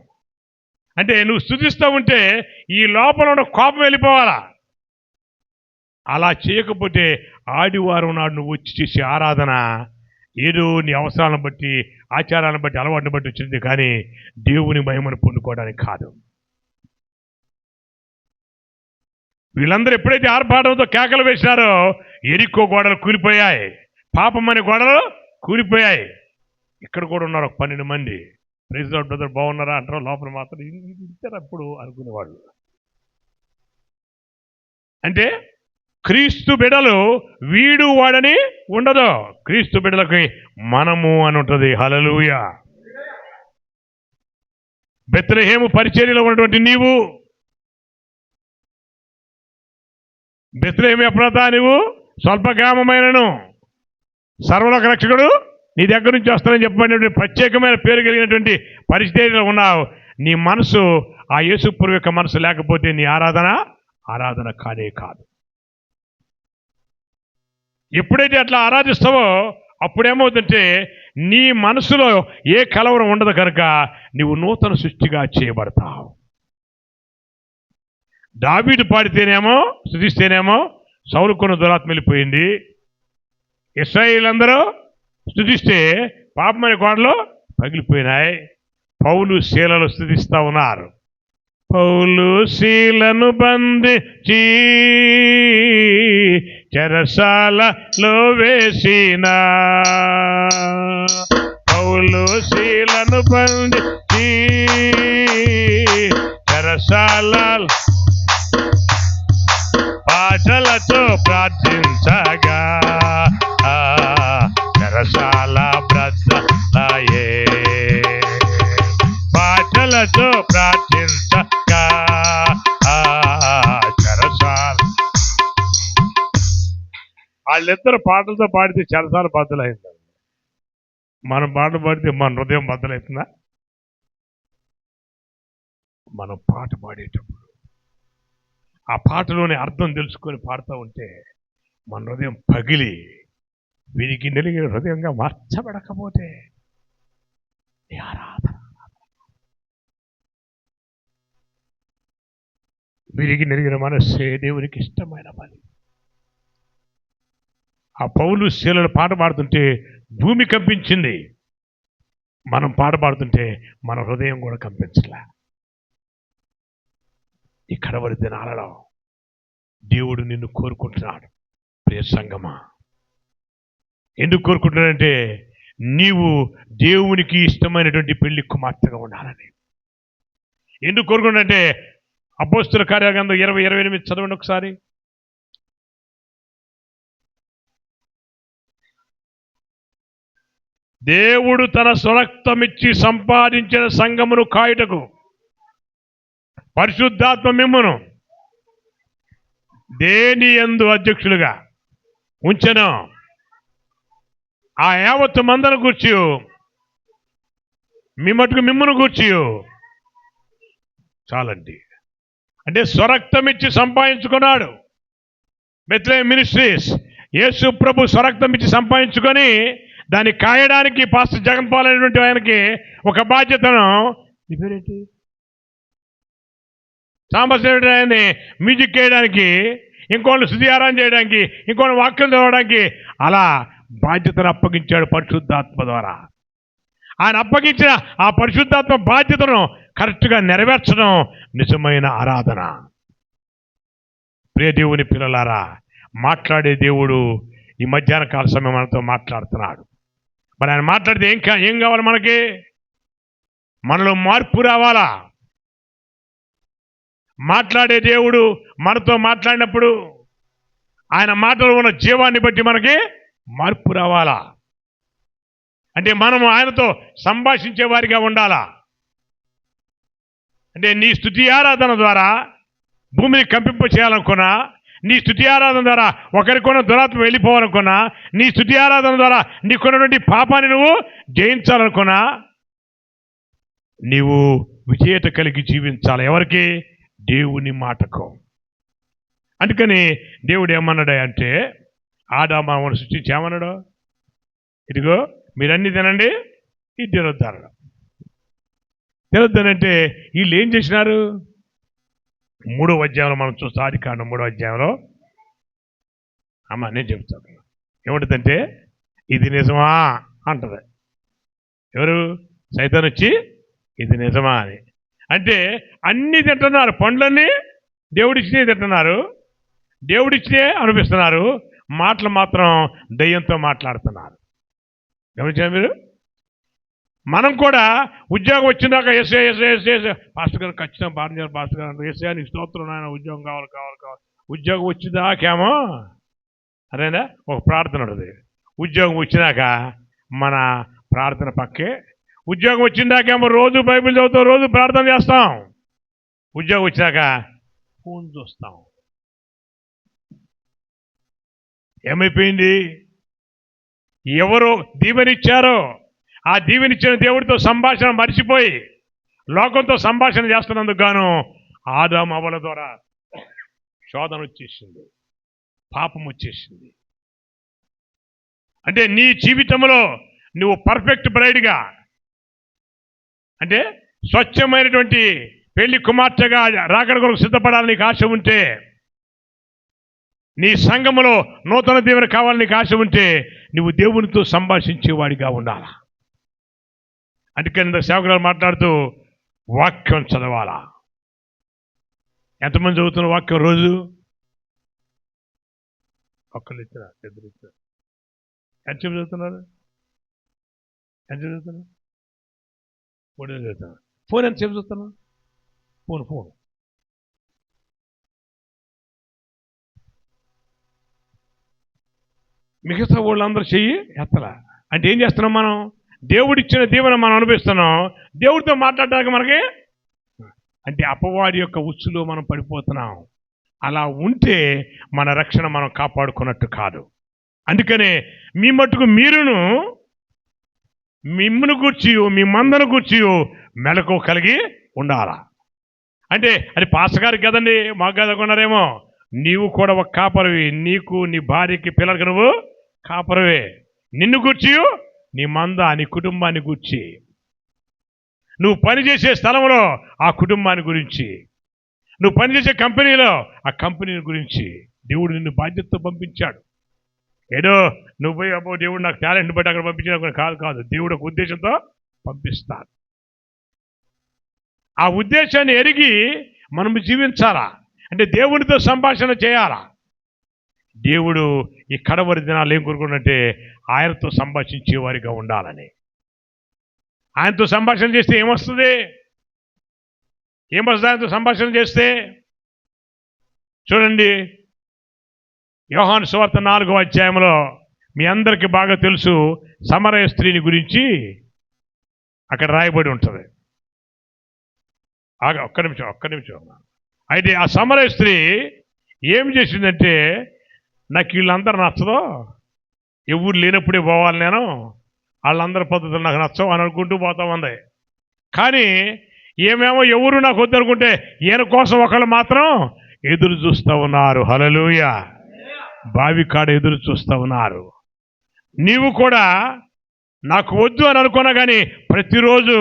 అంటే నువ్వు స్తుతిస్తూ ఉంటే ఈ లోపల ఉన్న కోపం వెళ్ళిపోవాలా. అలా చేయకపోతే ఆదివారం నాడు నువ్వు వచ్చి చేసే ఆరాధన ఏదో నీ అవసరాలను బట్టి, ఆచారాలను బట్టి, అలవాటుని బట్టి వచ్చింది, కానీ దేవుని మహిమను పొందుకోవడానికి కాదు. వీళ్ళందరూ ఎప్పుడైతే ఆర్భాటంతో కేకలు వేసినారో ఎరికో గోడలు కూలిపోయాయి, పాపం అనే గోడలు కూలిపోయాయి. ఇక్కడ కూడా ఉన్నారు ఒక 12 మంది. ప్రైజ్ లార్డ్ బ్రదర్ బాగున్నారా అంటారు, లోపల మాత్రం ఇచ్చారు అప్పుడు అనుకునేవాళ్ళు. అంటే క్రీస్తు బిడ్డలు వీడు వాడని ఉండదు, క్రీస్తు బిడ్డలకి మనము అని ఉంటుంది. హల్లెలూయా. బెత్లెహేము పరిచర్యలో ఉన్నటువంటి నీవు, బెత్లెహేము ఎప్పుడతా నీవు స్వల్ప గ్రామమైనను సర్వలోక రక్షకుడు నీ దగ్గర నుంచి వస్తానని చెప్పబడినటువంటి ప్రత్యేకమైన పేరు కలిగినటువంటి పరిస్థితిలో ఉన్నావు. నీ మనసు ఆ యేసుప్రభు యొక్క మనసు లేకపోతే నీ ఆరాధన కాదే కాదు. ఎప్పుడైతే అట్లా ఆరాధిస్తావో అప్పుడేమవుతుంటే నీ మనసులో ఏ కలవరం ఉండదు కనుక నీవు నూతన సృష్టిగా చేయబడతావు. దావీదు పాడితేనేమో, స్తుతిస్తేనేమో సౌలుకున్న దురాత్మ వెళ్ళిపోయింది. ఇశ్రాయేలీయులందరూ స్తుతిస్తే పాపమైన గోడలు పగిలిపోయినాయి. పౌలు శీలలు స్తుతిస్తూ ఉన్నారు. పౌలు శీలను బంధించి చెరసాలలో వేసిన, పౌలు శీలను బంధించి చెరసాల పాటలతో ప్రార్థించగా చెరసాల బ్రద్దలాయే, పాటలతో ప్రార్థించగా చెరసాల. వాళ్ళిద్దరు పాటలతో పాడితే చెరసాల బద్దలైంది. మనం పాటలు పాడితే మన హృదయం బద్దలవుతుందా? మనం పాట పాడేటప్పుడు ఆ పాటలోని అర్థం తెలుసుకొని పాడుతూ ఉంటే మన హృదయం పగిలి వీరికి నెలిగిన హృదయంగా మార్చబడకపోతే ఆరాధన, వీరికి నెలిగిన మనస్సే దేవునికి ఇష్టమైన పని. ఆ పౌలు శీలలు పాట పాడుతుంటే భూమి కంపించింది. మనం పాట పాడుతుంటే మన హృదయం కూడా కంపించలే. ఈ కడవరి దినాలలో దేవుడు నిన్ను కోరుకుంటున్నాడు. ప్రియ సంగమా, ఎందుకు కోరుకుంటున్నాడంటే నీవు దేవునికి ఇష్టమైనటువంటి పెళ్లి కుమార్తెగా ఉండాలని. ఎందుకు కోరుకుంటున్నాడంటే అపోస్తుల కార్యగ్రంథం 20:28 చదవండి ఒకసారి. దేవుడు తన స్వరక్తమిచ్చి సంపాదించిన సంఘమును కాయుటకు పరిశుద్ధాత్మ మిమ్మును దేని యందు అధ్యక్షులుగా ఉంచెను, ఆ యావత్తు మందను గూర్చి మీ మటుకు మిమ్మును గూర్చి చాలండి. అంటే స్వరక్తమిచ్చి సంపాదించుకున్నాడు. బెత్లెహేమ్ మినిస్ట్రీస్ యేసు ప్రభు స్వరక్తం ఇచ్చి సంపాదించుకొని దాన్ని కాయడానికి పాస్టర్ జగన్పాల్ అనేటువంటి ఆయనకి ఒక బాధ్యతను, నీ పేరేంటి, సాంబశివరావు ఆయన్ని మ్యూజిక్ వేయడానికి, ఇంకోళ్ళు స్తుతి ఆరాధన చేయడానికి, ఇంకోళ్ళు వాక్యం చదవడానికి, అలా బాధ్యతను అప్పగించాడు పరిశుద్ధాత్మ ద్వారా. ఆయన అప్పగించిన ఆ పరిశుద్ధాత్మ బాధ్యతను కరెక్ట్గా నెరవేర్చడం నిజమైన ఆరాధన. ప్రియ దేవుని పిల్లలారా, మాట్లాడే దేవుడు ఈ మధ్యాహ్న కాల సమయం మనతో మాట్లాడుతున్నాడు. మరి ఆయన మాట్లాడితే ఏం కావాలి మనకి? మనలో మార్పు రావాలా. మాట్లాడే దేవుడు మనతో మాట్లాడినప్పుడు ఆయన మాటలో ఉన్న జీవాన్ని బట్టి మనకి మార్పు రావాలా. అంటే మనము ఆయనతో సంభాషించే వారిగా ఉండాలా. అంటే నీ స్తుతి ఆరాధన ద్వారా భూమిని కంపింప చేయాలనుకున్నా, నీ స్తుతి ఆరాధన ద్వారా ఒకరికొన్న దురాత్మ వెళ్ళిపోవాలనుకున్నా, నీ స్తుతి ఆరాధన ద్వారా నీకున్నటువంటి పాపాన్ని నువ్వు జయించాలనుకున్నా, నీవు విజేత కలిగి జీవించాలి. ఎవరికి? దేవుని మాటకు. అందుకని దేవుడు ఏమన్నాడు అంటే, ఆదామాను సృష్టించి ఏమన్నాడు? ఇదిగో మీరన్నీ తినండి, ఇది తినొద్దు. తినొద్దనంటే వీళ్ళు ఏం చేసినారు? 3వ అధ్యాయంలో మనం చూస్తాం, ఆదికాండం 3వ అధ్యాయంలో. అమ్మ నేను చెప్తాను ఏముంటుందంటే, ఇది నిజమా అంటది. ఎవరు? సైతాన్ వచ్చి ఇది నిజమా అని. అంటే అన్నీ తింటున్నారు, పండ్లన్నీ దేవుడిచ్చినవి తింటున్నారు, దేవుడిచ్చినే అనిపిస్తున్నారు, మాటలు మాత్రం దయ్యంతో మాట్లాడుతున్నారు. గమనించారు మీరు? మనం కూడా ఉద్యోగం వచ్చినాక ఎస్ఏ ఎస్ఏ ఎస్ఏ పాస్టర్ గారు ఖచ్చితంగా బాగా పాస్టర్ గారు ఎస్ఏ నీకు స్తోత్రం నాయన, ఉద్యోగం కావాలి కావాలి కావాలి. ఉద్యోగం వచ్చిందాకేమో అదేనా ఒక ప్రార్థన ఉంటుంది. ఉద్యోగం వచ్చినాక మన ప్రార్థన పక్కే. ఉద్యోగం వచ్చిందాకేమో రోజు బైబిల్ చదువుతాం, రోజు ప్రార్థన చేస్తాం. ఉద్యోగం వచ్చినాక ఫోన్ చూస్తాం. ఏమైపోయింది? ఎవరు దీవెనిచ్చారో ఆ దీవెనిచ్చిన దేవుడితో సంభాషణ మర్చిపోయి లోకంతో సంభాషణ చేస్తున్నందుకు గాను ఆదాము అవ్వల ద్వారా శోధన వచ్చేసింది, పాపం వచ్చేసింది. అంటే నీ జీవితంలో నువ్వు పర్ఫెక్ట్ బ్రైడ్గా, అంటే స్వచ్ఛమైనటువంటి పెళ్లి కుమార్తెగా రాకడ కొరకు సిద్ధపడాలని నీకు ఆశ ఉంటే, నీ సంఘములో నూతన దీవెన కావాలని నీకు ఆశ ఉంటే, నువ్వు దేవునితో సంభాషించేవాడిగా ఉండాలా. అందుకని సేవకులు మాట్లాడుతూ వాక్యం చదవాలా. ఎంతమంది చదువుతున్న వాక్యం రోజు? ఒక్కళ్ళు ఇచ్చారా, ఇద్దరు ఇచ్చారు? ఎంతసేపు చదువుతున్నారు? ఎంత చదువుతున్నారు? 3 చదువుతున్నారు. ఫోన్ ఎంతసేపు చూస్తున్నావు? ఫోన్ మిగతా వాళ్ళందరూ చెయ్యి ఎత్తలా. అంటే ఏం చేస్తున్నాం మనం? దేవుడిచ్చిన దీవెన మనం అనిపిస్తున్నాం, దేవుడితో మాట్లాడడానికి మనకి అంటే అపవాది యొక్క ఉచ్చులో మనం పడిపోతున్నాం. అలా ఉంటే మన రక్షణ మనం కాపాడుకున్నట్టు కాదు. అందుకనే మీ మట్టుకు మీరును మిమ్మను గూర్చి మీ మందను గూర్చి మెలకు కలిగి ఉండాలా. అంటే అది పాస్టర్ గారికి కదండి, మాకు కదకున్నారేమో. నీవు కూడా ఒక కాపరివి, నీకు నీ భార్యకి పిల్లలకి నువ్వు కాపరివే. నిన్ను గూర్చి, నీ మంద, నీ కుటుంబాన్ని గూర్చి, నువ్వు పనిచేసే స్థలంలో ఆ కుటుంబాన్ని గురించి, నువ్వు పనిచేసే కంపెనీలో ఆ కంపెనీని గురించి దేవుడు నిన్ను బాధ్యతతో పంపించాడు. ఏదో నువ్వు పోయి అబ్బో దేవుడు నాకు టాలెంట్ బట్టి అక్కడ పంపించిన కాదు, దేవుడు ఒక ఉద్దేశంతో పంపిస్తాడు. ఆ ఉద్దేశాన్ని ఎరిగి మనం జీవించాలా. అంటే దేవునితో సంభాషణ చేయాలా. దేవుడు ఈ కడవరి దినాలు ఏం కోరుకున్నట్టే ఆయనతో సంభాషించే వారిగా ఉండాలని. ఆయనతో సంభాషణ చేస్తే ఏమొస్తుంది? ఆయనతో సంభాషణ చేస్తే? చూడండి, యోహాను సువార్త 4వ అధ్యాయంలో మీ అందరికీ బాగా తెలుసు, సమరయ స్త్రీని గురించి అక్కడ రాయబడి ఉంటుంది. ఒక్క నిమిషం. అయితే ఆ సమరయ స్త్రీ ఏం చేసిందంటే, నాకు వీళ్ళందరూ నచ్చదో, ఎవరు లేనప్పుడే పోవాలి, నేను వాళ్ళందరి పద్ధతులు నాకు నచ్చవు అని అనుకుంటూ పోతా ఉంది. కానీ ఏమేమో ఎవరు నాకు వద్దనుకుంటే ఈయన కోసం ఒకళ్ళు మాత్రం ఎదురు చూస్తూ ఉన్నారు. హల్లెలూయా. బావి కాడ ఎదురు చూస్తూ ఉన్నారు. నీవు కూడా నాకు వద్దు అని అనుకున్నా కానీ ప్రతిరోజు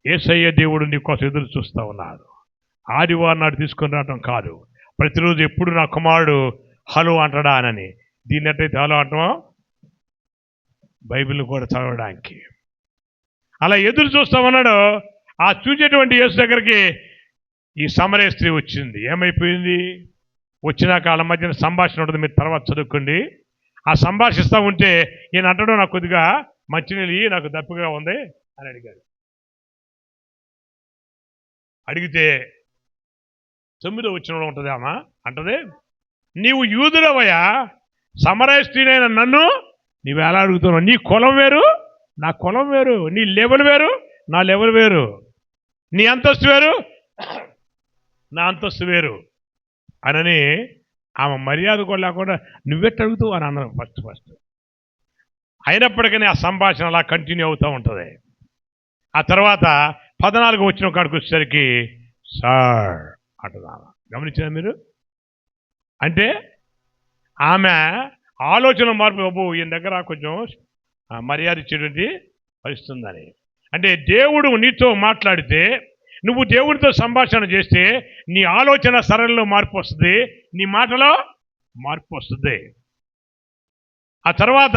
యేసయ్య దేవుడు నీ కోసం ఎదురు చూస్తూ ఉన్నాడు. ఆదివారం నాడు తీసుకొని రావటం కాదు, ప్రతిరోజు ఎప్పుడు నా కుమారుడు హలో అంటాడా అని. దీన్ని ఎట్టయితే హలో అంటామో బైబిల్ని కూడా చదవడానికి అలా ఎదురు చూస్తూ ఉన్నాడు. ఆ చూసేటువంటి యేసు దగ్గరికి ఈ సమరయ స్త్రీ వచ్చింది. ఏమైపోయింది? వచ్చినాక వాళ్ళ మధ్యన సంభాషణ ఉంటుంది, మీరు తర్వాత చదువుకోండి. ఆ సంభాషిస్తూ ఉంటే ఈయన అంటాడు, నాకు కొద్దిగా మంచినీళ్ళు నాకు దప్పిగా ఉంది అని అడిగాడు. అడిగితే 9వ వచనంలో ఉంటుంది, అమ్మా అంటది, నీవు యూదులవయ్యా, సమరయ స్త్రీనైన నన్ను నీవు ఎలా అడుగుతున్నావు? నీ కులం వేరు, నా కులం వేరు, నీ లెవెల్ వేరు, నా లెవెల్ వేరు, నీ అంతస్తు వేరు, నా అంతస్తు వేరు అనని ఆమె మర్యాద కూడా లేకుండా నువ్వెట్ట అడుగుతావు అని అన్నారు ఫస్ట్. అయినప్పటికీ ఆ సంభాషణ అలా కంటిన్యూ అవుతూ ఉంటుంది. ఆ తర్వాత 14వ వచనం కాడికి వచ్చేసరికి సార్ అంటున్నా. గమనించారా మీరు? అంటే ఆమె ఆలోచన మార్పు, బాబు ఈయన దగ్గర కొంచెం మర్యాద ఇచ్చేటువంటి పరిస్థితుందని. అంటే దేవుడు నీతో మాట్లాడితే నువ్వు దేవుడితో సంభాషణ చేస్తే నీ ఆలోచన సరళిలో మార్పు వస్తుంది, నీ మాటలో మార్పు వస్తుంది. ఆ తర్వాత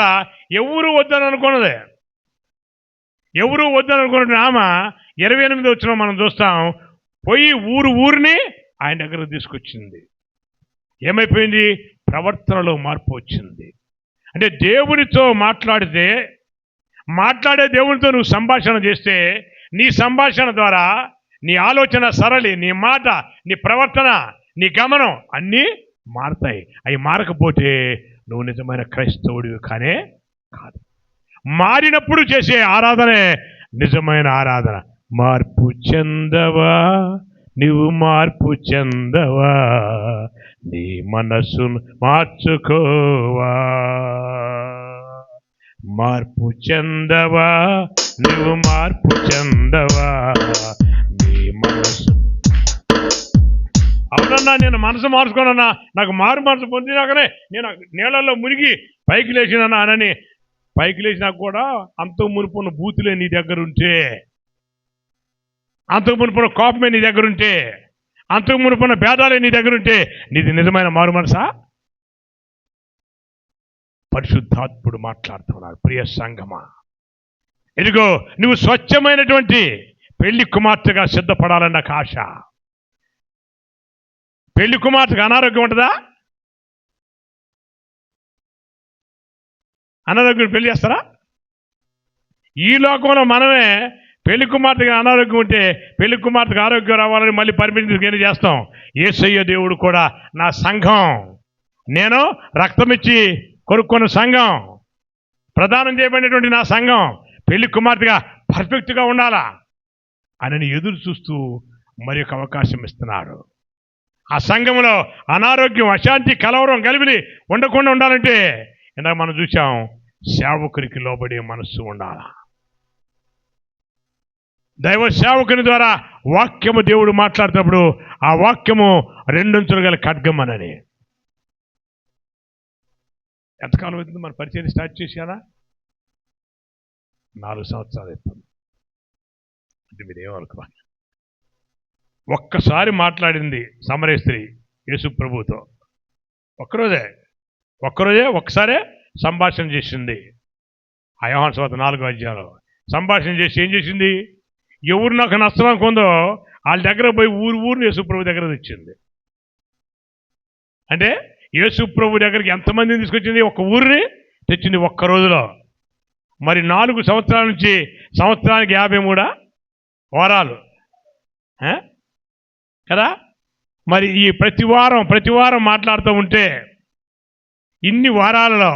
ఎవరు వద్దని అనుకున్నదే, ఎవరు వద్దని అనుకున్న ఆమె 28 వచ్చిన మనం చూస్తాం, పోయి ఊరిని ఆయన దగ్గరకు తీసుకొచ్చింది. ఏమైపోయింది? ప్రవర్తనలో మార్పు వచ్చింది. అంటే దేవుడితో మాట్లాడే దేవుడితో నువ్వు సంభాషణ చేస్తే నీ సంభాషణ ద్వారా నీ ఆలోచన సరళి, నీ మాట, నీ ప్రవర్తన, నీ గమనం అన్నీ మారతాయి. అవి మారకపోతే నువ్వు నిజమైన క్రైస్తవుడివి కానే కాదు. మారినప్పుడు చేసే ఆరాధనే నిజమైన ఆరాధన. మార్పు చెందవా, నీవు మార్పు చెందవా, నీ మనసును మార్చుకోవా. మార్పు చెందవా, నువ్వు మార్పు చెందవా, నీ మనసు. అవునన్నా, నేను మనసు మార్చుకోనన్నా, నాకు మారు మనసు పొందినాకనే నేను నీళ్ళల్లో మునిగి పైకి లేచినన్నా అనని, పైకి లేచినా కూడా అంతకు మునుపున్న బూతులే నీ దగ్గర ఉంటే, అంతకు మునుపున్న కోపమే నీ దగ్గర ఉంటే, అంతకు మునుపున్న భేదాలే నీ దగ్గర ఉంటే నీది నిజమైన మారు మనసా? పరిశుద్ధాత్ముడు మాట్లాడుతున్నాడు. ప్రియ సంగమా, ఇదిగో నువ్వు స్వచ్ఛమైనటువంటి పెళ్లి కుమార్తెగా సిద్ధపడాలన్న ఆశ. పెళ్లి కుమార్తెకు అనారోగ్యం ఉంటుందా? అనారోగ్యం పెళ్లి చేస్తారా? ఈ లోకంలో మనమే పెళ్లి కుమార్తెగా అనారోగ్యం ఉంటే పెళ్లి కుమార్తెకు ఆరోగ్యం రావాలని మళ్ళీ పర్మిషన్ చేస్తాం. యేసయ్య దేవుడు కూడా నా సంఘం, నేను రక్తమిచ్చి కొనుక్కున్న సంఘం, ప్రదానం చేయబడినటువంటి నా సంఘం పెళ్లి కుమార్తెగా పర్ఫెక్ట్గా ఉండాలా అని ఎదురు చూస్తూ మరి ఒక అవకాశం ఇస్తున్నాడు. ఆ సంఘంలో అనారోగ్యం, అశాంతి, కలవరం, గలిబిలి ఉండకుండా ఉండాలంటే ఇందాక మనం చూసాం, సేవకునికి లోబడే మనస్సు ఉండాలా. దైవ సేవకుని ద్వారా వాక్యము దేవుడు మాట్లాడుతున్నప్పుడు ఆ వాక్యము 2 అంచులు గల ఖడ్గం అనని. ఎంతకాలం అవుతుంది మన పరిచయం స్టార్ట్ చేశానా? 4 సంవత్సరాలు అవుతుంది. అంటే మీరు ఏమనుకోవాలి, ఒక్కసారి మాట్లాడింది సమరయ స్త్రీ యేసు ప్రభుతో, ఒక్కసారే సంభాషణ చేసింది. ఆ యోహాను సువార్త 4వ అధ్యాయంలో సంభాషణ చేసి ఏం చేసింది? ఎవరు నాకు నష్టం కొందో వాళ్ళ దగ్గర పోయి ఊరిని యేసు ప్రభు దగ్గర తెచ్చింది. అంటే యేసు ప్రభు దగ్గరికి ఎంతమందిని తీసుకొచ్చింది? ఒక ఊరిని తెచ్చింది ఒక్క రోజులో. మరి 4 సంవత్సరాల నుంచి సంవత్సరానికి 53 వారాలు కదా. మరి ఈ ప్రతి వారం మాట్లాడుతూ ఉంటే ఇన్ని వారాలలో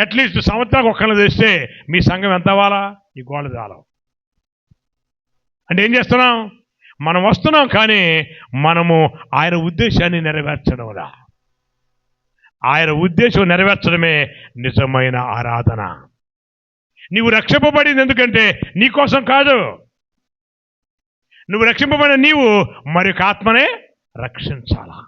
అట్లీస్ట్ సంవత్సరానికి ఒక్కరిని తెస్తే మీ సంఘం ఎంత అవ్వాలా? ఈ గోళ జాలం. అంటే ఏం చేస్తున్నాం? మనం వస్తున్నాం, కానీ మనము ఆయన ఉద్దేశాన్ని నెరవేర్చడంలా. ఆయన ఉద్దేశం నెరవేర్చడమే నిజమైన ఆరాధన. నీవు రక్షింపబడింది ఎందుకంటే నీకోసం కాదు. నువ్వు రక్షింపబడిన నీవు మరొక ఆత్మనే రక్షించాలా.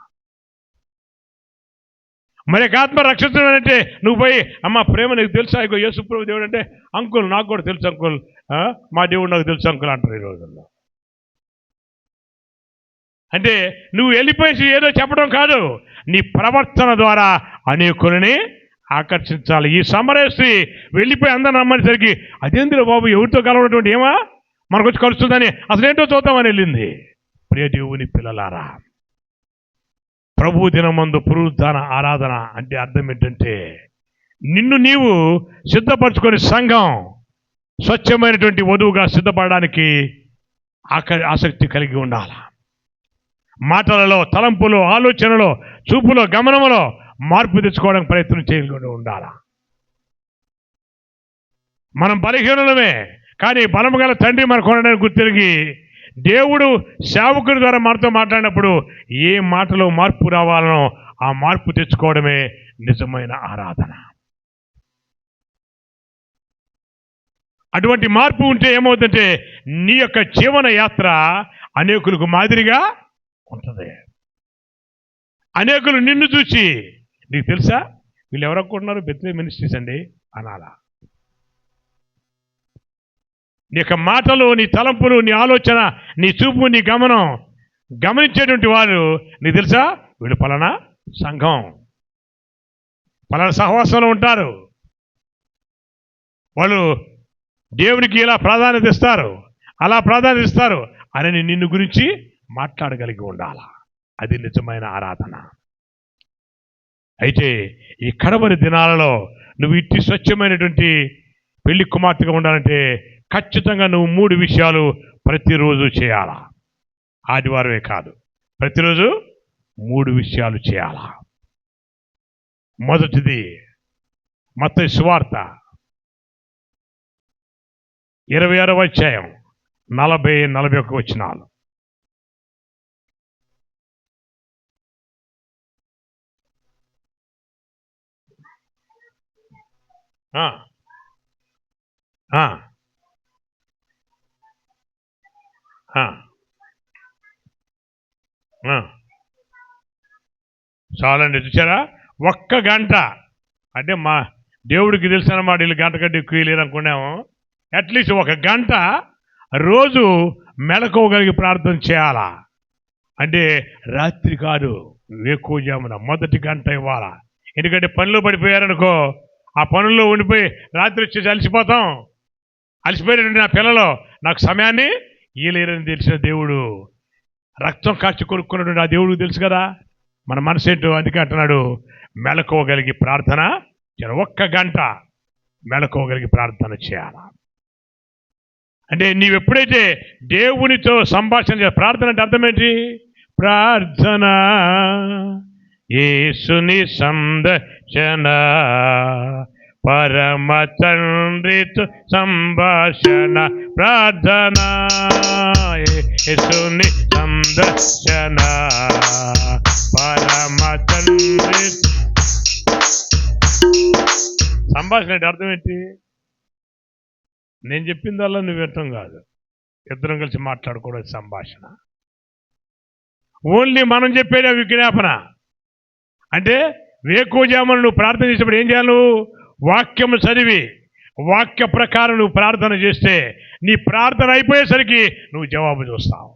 మరొక ఆత్మ రక్షించడం అంటే నువ్వు పోయి అమ్మ ప్రేమ నీకు తెలుసా, ఇగో యేసుప్రభు దేవుడు అంటే అంకుల్ నాకు కూడా తెలుసు అంకుల్, మా దేవుడు నాకు తెలుసు అంకుల్ అంటారు ఈ రోజుల్లో. అంటే నువ్వు వెళ్ళిపోయి ఏదో చెప్పడం కాదు, నీ ప్రవర్తన ద్వారా అనేకులని ఆకర్షించాలి. ఈ సమరయ స్త్రీ వెళ్ళిపోయి అందరూ రమ్మనేసరికి అదేంద్ర బాబు ఎవరితో కలవనటువంటి ఏమా మనకు వచ్చి కలుస్తుందని అసలేంటో చూద్దామని వెళ్ళింది. ప్రియ దేవుని పిల్లలారా, ప్రభు దినమందు పునరుద్ధాన ఆరాధన అంటే అర్థం ఏంటంటే నిన్ను నీవు సిద్ధపరచుకొని సంఘం స్వచ్ఛమైనటువంటి వధువుగా సిద్ధపడడానికి ఆసక్తి కలిగి ఉండాలి. మాటలలో, తలంపులో, ఆలోచనలో, చూపులో, గమనములో మార్పు తెచ్చుకోవడానికి ప్రయత్నం చేయకుండా ఉండాలి. మనం బలహీనమే, కానీ బలము గల తండ్రి మనకు ఉండడానికి గుర్తిరిగి దేవుడు సేవకుని ద్వారా మనతో మాట్లాడినప్పుడు ఏ మాటలో మార్పు రావాలనో ఆ మార్పు తెచ్చుకోవడమే నిజమైన ఆరాధన. అటువంటి మార్పు ఉంటే ఏమవుతుందంటే నీ యొక్క జీవన యాత్ర అనేకులకు మాదిరిగా ఉంటుంది. అనేకులు నిన్ను చూసి నీకు తెలుసా వీళ్ళు ఎవరనుకుంటున్నారు, బెత్లెహేమ్ మినిస్ట్రీస్ అండి అనాలా. నీ యొక్క మాటలు, నీ తలంపులు, నీ ఆలోచన, నీ చూపు, నీ గమనం గమనించేటువంటి వారు నీకు తెలుసా, వీళ్ళు పలానా సంఘం, పలానా సహవాసంలో ఉంటారు, వాళ్ళు దేవునికి ఇలా ప్రాధాన్యత ఇస్తారు, అలా ప్రాధాన్యత ఇస్తారు అని నిన్ను గురించి మాట్లాడగలిగి ఉండాలా. అది నిజమైన ఆరాధన. అయితే ఈ కడవరి దినాలలో నువ్వు ఇట్టి స్వచ్ఛమైనటువంటి పెళ్లి కుమార్తెగా ఉండాలంటే ఖచ్చితంగా నువ్వు 3 విషయాలు ప్రతిరోజు చేయాలా. ఆదివారమే కాదు, ప్రతిరోజు 3 విషయాలు చేయాలా. మొదటిది మత్తయి సువార్త 26వ అధ్యాయం 40-41 వచనాలు. చాలండి, చూసారా? 1 గంట అంటే మా దేవుడికి తెలిసిన వీళ్ళు గంట కంటే ఎక్కువ లేరు అనుకున్నాము. అట్లీస్ట్ 1 గంట రోజు మెలకువగలిగి ప్రార్థన చేయాలా. అంటే రాత్రి కాదు, వేకువజామున మొదటి గంట ఇవ్వాలా. ఎందుకంటే పనిలో పడిపోయారనుకో, ఆ పనుల్లో ఉండిపోయి రాత్రి వచ్చేసి అలసిపోతాం. అలసిపోయినటువంటి నా పిల్లలు నాకు సమయాన్ని ఇయ్యలేరని తెలిసిన దేవుడు, రక్తం కాచి కొనుక్కున్నటువంటి ఆ దేవుడికి తెలుసు కదా మన మనసు ఏంటో. అందుకే అంటున్నాడు, మెలకువగలిగి ప్రార్థన 1 గంట మెలకువగలిగి ప్రార్థన చేయాలా. అంటే నీవెప్పుడైతే దేవునితో సంభాషణ ప్రార్థన అంటే అర్థం ఏంటి? ప్రార్థన యేసుని సందర్శన, పరమ తండ్రితో సంభాషణ. ప్రార్థన యేసుని సందర్శన, పరమ తండ్రి. సంభాషణ అంటే అర్థం ఏంటి? నేను చెప్పిందల్లా నువ్వు వింటాం కాదు, ఇద్దరం కలిసి మాట్లాడుకోవడం సంభాషణ. ఓన్లీ మనం చెప్పేదే విజ్ఞాపన. అంటే వేకువజామున నువ్వు ప్రార్థన చేసేప్పుడు ఏం చేయాలి? నువ్వు వాక్యము చదివి వాక్య ప్రకారం నువ్వు ప్రార్థన చేస్తే నీ ప్రార్థన అయిపోయేసరికి నువ్వు జవాబు చూస్తావు.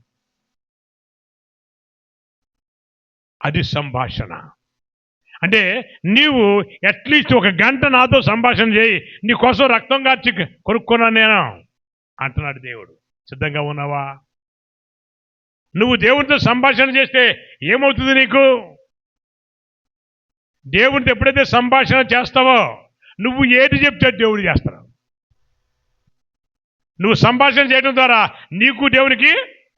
అది సంభాషణ. అంటే నీవు అట్లీస్ట్ 1 గంట నాతో సంభాషణ చేయి, నీ కోసం రక్తం కార్చి కొనుక్కున్నాను నేను అంటున్నాడు దేవుడు. సిద్ధంగా ఉన్నావా? నువ్వు దేవునితో సంభాషణ చేస్తే ఏమవుతుంది నీకు? దేవునితో ఎప్పుడైతే సంభాషణ చేస్తావో నువ్వు ఏది చెప్తే దేవుడు చేస్తాడు. నువ్వు సంభాషణ చేయడం ద్వారా నీకు దేవునికి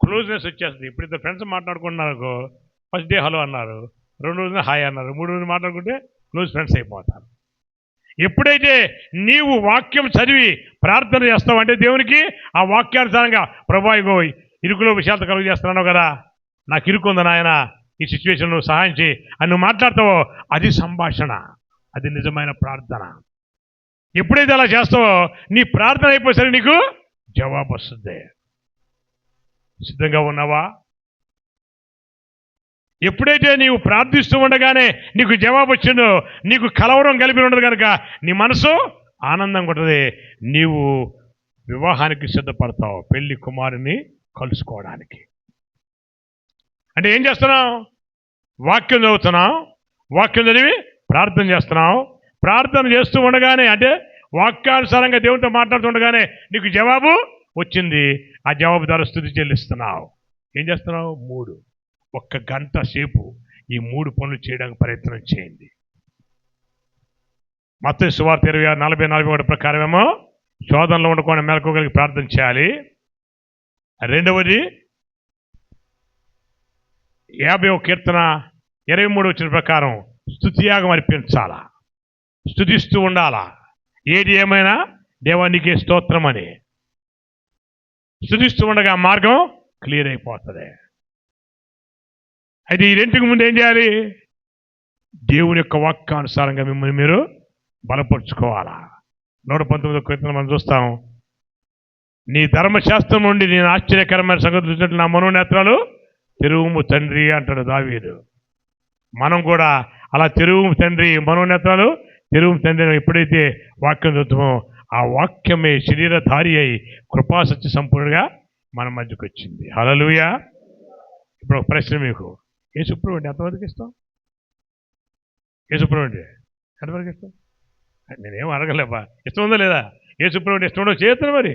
క్లోజ్నెస్ వచ్చేస్తుంది. ఇప్పుడు ఇద్దరు ఫ్రెండ్స్ మాట్లాడుకుంటున్నారు, ఫస్ట్ డే హలో అన్నారు, 2 రోజులు హాయ్ అన్నారు, 3 రోజులు మాట్లాడుకుంటే క్లోజ్ ఫ్రెండ్స్ అయిపోతారు. ఎప్పుడైతే నీవు వాక్యం చదివి ప్రార్థన చేస్తావు అంటే దేవునికి ఆ వాక్యానుసారంగా, ప్రభా ఇగో ఇరుకులో విషయాలతో కలుగు చేస్తున్నావు కదా, నాకు ఇరుకుంది నాయన, ఈ సిచ్యువేషన్ నువ్వు సహాయం చేయి అని నువ్వు మాట్లాడతావో అది సంభాషణ, అది నిజమైన ప్రార్థన. ఎప్పుడైతే అలా చేస్తావో నీ ప్రార్థన అయిపోయేసరికి నీకు జవాబు వస్తుంది. సిద్ధంగా ఉన్నావా? ఎప్పుడైతే నీవు ప్రార్థిస్తూ ఉండగానే నీకు జవాబు వచ్చిందో నీకు కలవరం కలిపి ఉండదు కనుక నీ మనసు ఆనందంగా ఉంటుంది. నీవు వివాహానికి సిద్ధపడతావు, పెళ్లి కుమారుని కలుసుకోవడానికి. అంటే ఏం చేస్తున్నావు? వాక్యం చదువుతున్నావు, వాక్యం చదివి ప్రార్థన చేస్తున్నావు. ప్రార్థన చేస్తూ ఉండగానే అంటే వాక్యానుసారంగా దేవునితో మాట్లాడుతుండగానే నీకు జవాబు వచ్చింది. ఆ జవాబు ద్వారా స్తుతి చెల్లిస్తున్నావు. ఏం చేస్తున్నావు? 1 గంట సేపు ఈ 3 పనులు చేయడానికి ప్రయత్నం చేయండి. మత్తయి సువార్త 26:40-41 ప్రకారమేమో శోధనలో ఉండకుండా మెలకువగలిగి ప్రార్థన చేయాలి. రెండవది 50వ కీర్తన 23 వచ్చిన ప్రకారం స్తుతియాగం అర్పించాలా, స్తుతిస్తూ ఉండాలా. ఏది ఏమైనా దేవానికి స్తోత్రం అని స్తుతిస్తూ ఉండగా మార్గం క్లియర్ అయిపోతుంది. అయితే ఈ రెంటికి ముందు ఏం చేయాలి? దేవుని యొక్క వాక్యానుసారంగా మిమ్మల్ని మీరు బలపరుచుకోవాలా. 119వ కీర్తన మనం చూస్తాం, నీ ధర్మశాస్త్రం నుండి నేను ఆశ్చర్యకరమైన సంగతులు చూసినట్లు నా మనోనేత్రాలు తెరువుము తండ్రి అంటాడు దావీదు. మనం కూడా అలా తెరువు తండ్రి, మనోనేత్రాలు తెరువు తండ్రి ఎప్పుడైతే వాక్యం చూద్దామో ఆ వాక్యమే శరీరధారి అయి కృపాసత్య సంపూర్ణంగా మన మధ్యకు వచ్చింది. హల్లెలూయా. ఇప్పుడు ఒక ప్రశ్న మీకు, యేసుప్రభు అంటే ఎంతవరకు ఇష్టం? యేసుప్రభు అంటే ఎంతవరకు ఇష్టం? నేనేం అడగలేపా, ఇష్టం ఉందా లేదా? యేసుప్రభు అంటే ఇష్టం ఉండవు చేతులు, మరి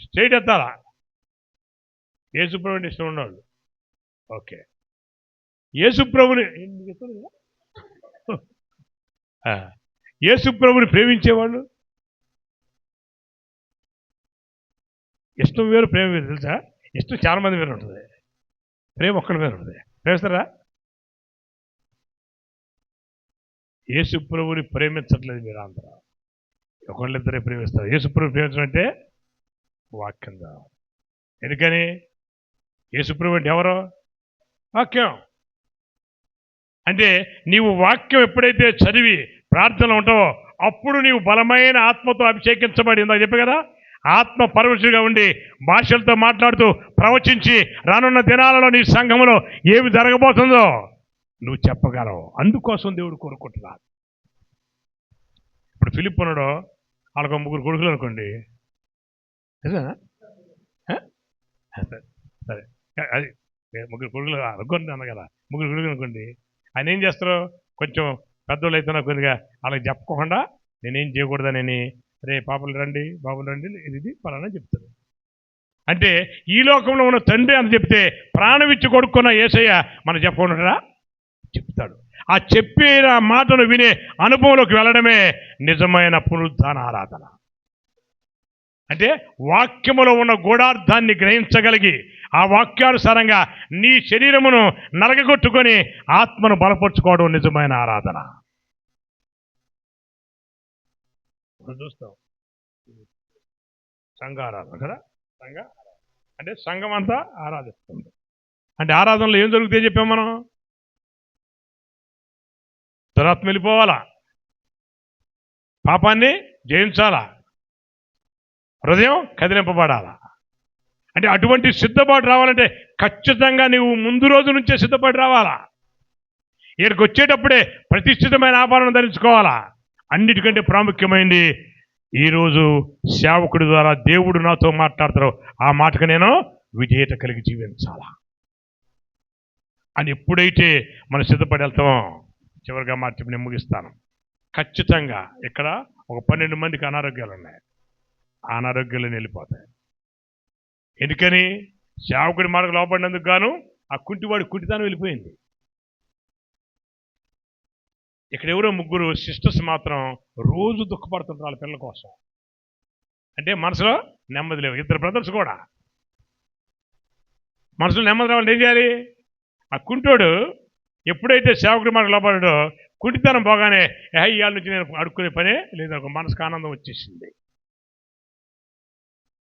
స్ట్రైట్ ఎత్తాలా? యేసుప్రభు అంటే ఇష్టం ఉండవాళ్ళు ఓకే. యేసుప్రభుని యేసుప్రభుని ప్రేమించేవాళ్ళు ఇష్టం వేరు, ప్రేమ వేరు తెలుసా? ఇష్టం చాలా మంది వేరు ఉంటుంది, ప్రేమ ఒక్కడి వేరు ఉంటుంది. ప్రేమిస్తారా? యేసుప్రభుని ప్రేమించట్లేదు మీరు అందరూ, ఒకళ్ళిద్దరే ప్రేమిస్తారు. యేసుప్రభుని ప్రేమించడం అంటే వాక్యం కావాలి. ఎందుకని? యేసుప్రభు అంటే ఎవరు? వాక్యం. అంటే నీవు వాక్యం ఎప్పుడైతే చదివి ప్రార్థనలో ఉంటావో అప్పుడు నీవు బలమైన ఆత్మతో అభిషేకించబడి, ఇందాక చెప్పే కదా, ఆత్మ పరవశుడిగా ఉండి భాషలతో మాట్లాడుతూ ప్రవచించి రానున్న దినాలలో నీ సంఘములో ఏమి జరగబోతుందో నువ్వు చెప్పగలవు. అందుకోసం దేవుడు కోరుకుంటున్నాడు. ఇప్పుడు ఫిలిప్ ఉన్నాడు, వాళ్ళకు ముగ్గురు కొడుకులు అనుకోండి, సరే అది ముగ్గురు కొడుకులు అనుకోండి అన్న కదా, ముగ్గురు కొడుకులు అనుకోండి. ఆయన ఏం చేస్తారు? కొంచెం పెద్దోళ్ళు అయితే కొద్దిగా వాళ్ళకి చెప్పకుండా నేనేం చేయకూడదని, రే పాపలు రండి, బాబులు రండి, ఇది పలానా చెప్తారు. అంటే ఈ లోకంలో ఉన్న తండ్రి అని చెప్తే ప్రాణం ఇచ్చి కొడుకున్న యేసయ్య మనం చెప్పకుండా చెప్తాడు. ఆ చెప్పిన మాటను వినే అనుభవంలోకి వెళ్ళడమే నిజమైన పునరుద్ధాన ఆరాధన. అంటే వాక్యములో ఉన్న గూఢార్థాన్ని గ్రహించగలిగి ఆ వాక్యానుసారంగా నీ శరీరమును నరగగొట్టుకొని ఆత్మను బలపరుచుకోవడం నిజమైన ఆరాధన. చూస్తాం సంఘ ఆరాధన కదా, సంఘ అంటే సంఘం అంతా ఆరాధిస్తుంది. అంటే ఆరాధనలో ఏం జరుగుతాయి చెప్పాం మనం? దురాత్మ వెళ్ళిపోవాలా, పాపాన్ని జయించాలా, హృదయం కదిలింపబడాలా. అంటే అటువంటి సిద్ధపాటు రావాలంటే ఖచ్చితంగా నీవు ముందు రోజు నుంచే సిద్ధపడి రావాలా. ఇక్కడికి వచ్చేటప్పుడే ప్రతిష్ఠితమైన ఆభరణం ధరించుకోవాలా. అన్నిటికంటే ప్రాముఖ్యమైనది ఈరోజు సేవకుడి ద్వారా దేవుడు నాతో మాట్లాడతారు, ఆ మాటకు నేను విధేయత కలిగి జీవించాలా అని ఎప్పుడైతే మనం సిద్ధపడి వెళ్తామో, చివరిగా మార్చి నేను ముగిస్తాను. ఖచ్చితంగా ఇక్కడ ఒక 12 మందికి అనారోగ్యాలు ఉన్నాయి, ఆ అనారోగ్యాలు వెళ్ళిపోతాయి. ఎందుకని? సేవకుడి మాటకు లోపడినందుకు గాను ఆ కుంటివాడి కుంటితనం వెళ్ళిపోయింది. ఇక్కడ ఎవరో ముగ్గురు సిస్టర్స్ మాత్రం రోజు దుఃఖపడుతుంటారు వాళ్ళ పిల్లల కోసం. అంటే మనసులో నెమ్మది లేవు. 2 బ్రదర్స్ కూడా మనసులో నెమ్మది రావాలంటే ఏం చేయాలి? ఆ కుంటోడు ఎప్పుడైతే సేవకుడి మాట లోపడాడో కుంటితనం పోగానే ఇవాళ నుంచి నేను అడుక్కునే పనే లేదా, ఒక మనసుకు ఆనందం వచ్చేసింది.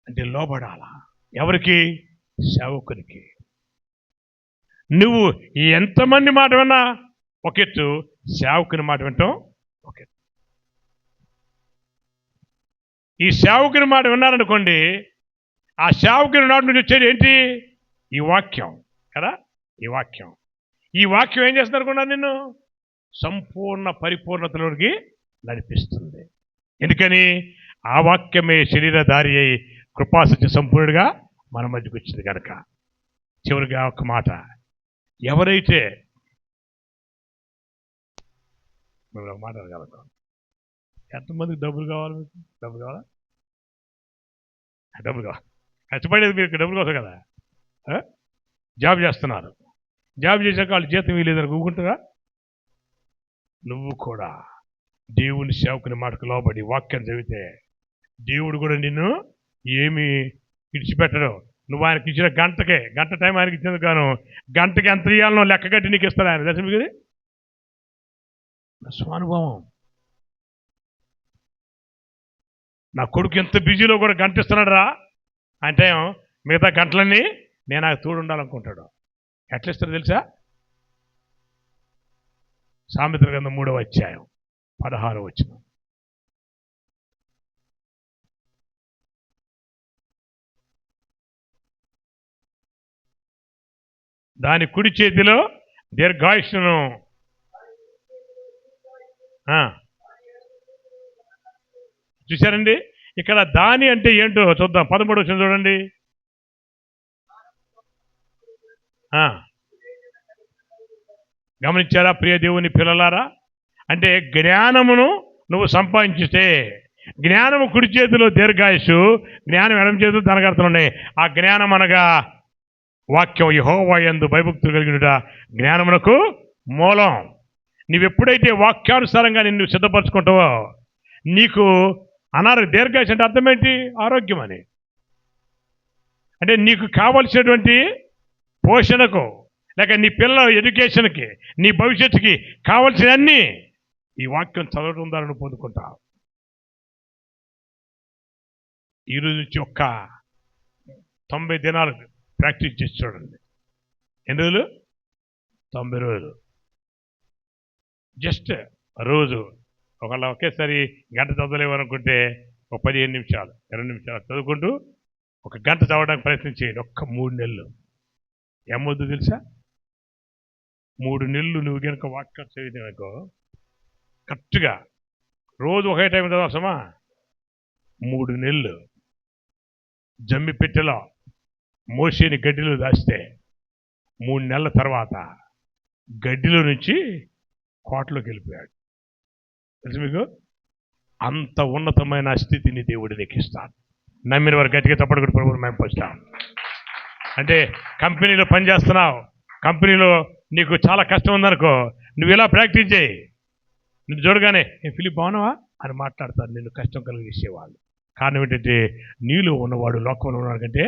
అంటే లోబడాలా. ఎవరికి? సేవకునికి. నువ్వు ఎంతమంది మాట విన్నా ఒక ఎత్తు, సేవకుని మాట వింటాం ఒక ఎత్తు. ఈ సేవకుని మాట విన్నారనుకోండి, ఆ సేవకుని నాటి నుంచి వచ్చేది ఏంటి? ఈ వాక్యం కదా. ఈ వాక్యం ఏం చేస్తుంది అనుకున్నా? నిన్ను సంపూర్ణ పరిపూర్ణతలోకి నడిపిస్తుంది. ఎందుకని? ఆ వాక్యమే శరీరధారి అయి కృపాసత్య సంపూర్ణుడిగా మన మధ్యకు వచ్చింది కనుక. చివరిగా ఒక మాట, ఎవరైతే మేము ఒక మాట అడగలుగుతాం, ఎంతమందికి డబ్బులు కావాలి? మీకు డబ్బులు కావాలా? డబ్బులు కావాలి. కష్టపడేది మీకు డబ్బులు కోసం కదా. జాబ్ చేస్తున్నారు, జాబ్ చేసాక వాళ్ళు జీతం వీలేదని ఊరుకుంటారా? నువ్వు కూడా దేవుని సేవకుని మాటకు లోబడి వాక్యం చదివితే దేవుడు కూడా నిన్ను ఏమి విడిచిపెట్టడు. నువ్వు ఆయనకి ఇచ్చిన గంట టైం ఆయనకి ఇచ్చినందుకు గాను గంటకి ఎంత ఇవ్వాలనో లెక్క కట్టి నీకు ఇస్తాడు ఆయన. దర్శనం ఇది స్వానుభవం. నా కొడుకు ఎంత బిజీలో కూడా గంట ఇస్తున్నాడు రా అంటే మిగతా గంటలన్నీ నేను నాకు తోడు ఉండాలనుకుంటాడు. ఎట్లా ఇస్తారో తెలుసా? సామెతల గ్రంథం 3వ అధ్యాయం 16వ వచనం. దాని కుడి చేతిలో దీర్ఘాయుష్ను, చూశారండి? ఇక్కడ దాని అంటే ఏంటో చూద్దాం. 13వ వచనం చూడండి. గమనించారా ప్రియ దేవుని పిల్లలారా? అంటే జ్ఞానమును నువ్వు సంపాదించితే, జ్ఞానము కుడి చేతిలో దీర్ఘాయుషు, జ్ఞానం ఎడమ చేతిలో ధనకర్తలు ఉన్నాయి. ఆ జ్ఞానం అనగా వాక్యం, యెహోవా యందు భయభక్తులు కలిగినట జ్ఞానమునకు మూలం. నువ్వెప్పుడైతే వాక్యానుసారంగా నిన్ను సిద్ధపరచుకుంటావో నీకు దీర్ఘాయుషు అంటే అర్థం ఏంటి? ఆరోగ్యం అని. అంటే నీకు కావలసినటువంటి పోషణకు, లేక నీ పిల్లల ఎడ్యుకేషన్కి, నీ భవిష్యత్తుకి కావలసినవన్నీ ఈ వాక్యం చదవడం ద్వారా నువ్వు పొందుకుంటావు. ఈరోజు నుంచి ఒక్క 90 దినాలు ప్రాక్టీస్ చేసి చూడండి. ఎన్ని రోజులు? 90 రోజులు. జస్ట్ రోజు ఒకవేళ ఒకేసారి గంట చదవలేమనుకుంటే ఒక 15 నిమిషాలు 20 నిమిషాలు చదువుకుంటూ ఒక గంట చదవడానికి ప్రయత్నం చేయండి. ఒక్క 3 నెలలు. ఏమవుద్దు తెలుసా? 3 నెలలు నువ్వు కనుక వాక్యం చదివినాకో కరెక్ట్గా రోజు ఒకే టైం చదవసమా? 3 నెలలు జమ్మి పెట్టెలో మోసేని గడ్డిలో దాస్తే 3 నెలల తర్వాత గడ్డిలో నుంచి కోటలోకి వెళ్ళిపోయాడు. తెలుసు మీకు? అంత ఉన్నతమైన స్థితిని దేవుడు నీకిస్తాడు. నమ్మిన వారు గట్టిగా తప్పడు కూడా ప్రభువుని మేంపొస్తాం. అంటే కంపెనీలో పనిచేస్తున్నావు, కంపెనీలో నీకు చాలా కష్టం ఉందనుకో, నువ్వు ఇలా ప్రాక్టీస్ చేయి. నువ్వు చూడగానే ఫిలిప్ బాగున్నావా అని మాట్లాడతారు నిన్ను కష్టం కలిగించేవాళ్ళు. కారణం ఏంటంటే నీలో ఉన్నవాడు లోకంలో ఉన్నాడు కంటే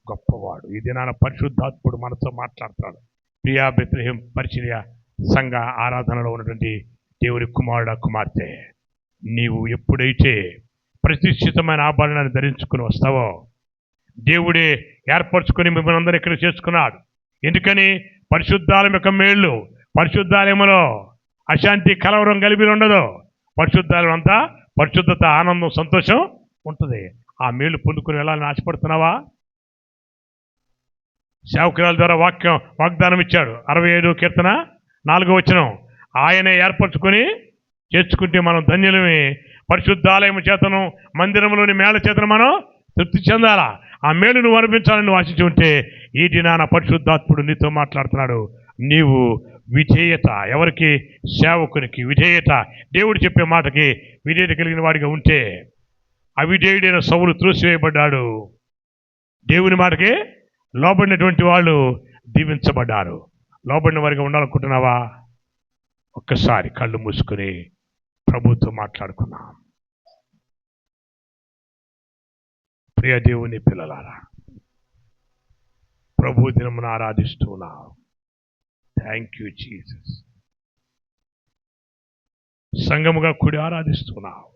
గొప్పవాడు. ఈ దినాన పరిశుద్ధాత్ముడు మనతో మాట్లాడతాడు. ప్రియా బెత్లెహేం పరిచర్య సంఘ ఆరాధనలో ఉన్నటువంటి దేవుని కుమారుడ కుమార్తె, నీవు ఎప్పుడైతే ప్రతిష్ఠితమైన ఆభరణాన్ని ధరించుకుని వస్తావో, దేవుడే ఏర్పరచుకొని మిమ్మల్ని అందరూ ఇక్కడ చేసుకున్నాడు. ఎందుకని? పరిశుద్ధాలయం యొక్క మేళ్ళు. పరిశుద్ధాలయంలో అశాంతి, కలవరం, గలిబిలి ఉండదు. పరిశుద్ధాలయం అంతా పరిశుద్ధత, ఆనందం, సంతోషం ఉంటుంది. ఆ మేలు పొందుకుని వెళ్ళాలని ఆశపడుతున్నావా? సేవకురాల ద్వారా వాగ్దానం ఇచ్చాడు. 65వ కీర్తన 4వ వచనం, ఆయనే ఏర్పరచుకొని చేర్చుకుంటే మనం ధన్యులమే. పరిశుద్ధాలయం చేతను, మందిరంలోని మేళ చేతను మనం తృప్తి చెందాలా. ఆ మేలు నువ్వు అనిపించాలని నువ్వు ఆశించి ఉంటే ఈ దినాన పరిశుద్ధాత్ముడు నీతో మాట్లాడుతున్నాడు. నీవు విధేయత, ఎవరికి? సేవకునికి విధేయత, దేవుడు చెప్పే మాటకి విధేయత కలిగిన వాడిగా ఉంటే, అవిధేయుడైన సౌలు త్రోసివేయబడ్డాడు. దేవుని మాటకి లోబడినటువంటి వాళ్ళు దీవించబడ్డారు. లోబడిన వారిగా ఉండాలనుకుంటున్నావా? ఒక్కసారి కళ్ళు మూసుకుని ప్రభుతో మాట్లాడుకున్నాం. ప్రియ దేవుని పిల్లలారా, ప్రభు దినమును ఆరాధిస్తున్నాం. Thank you Jesus. సంఘముగా కూడి ఆరాధిస్తున్నావు.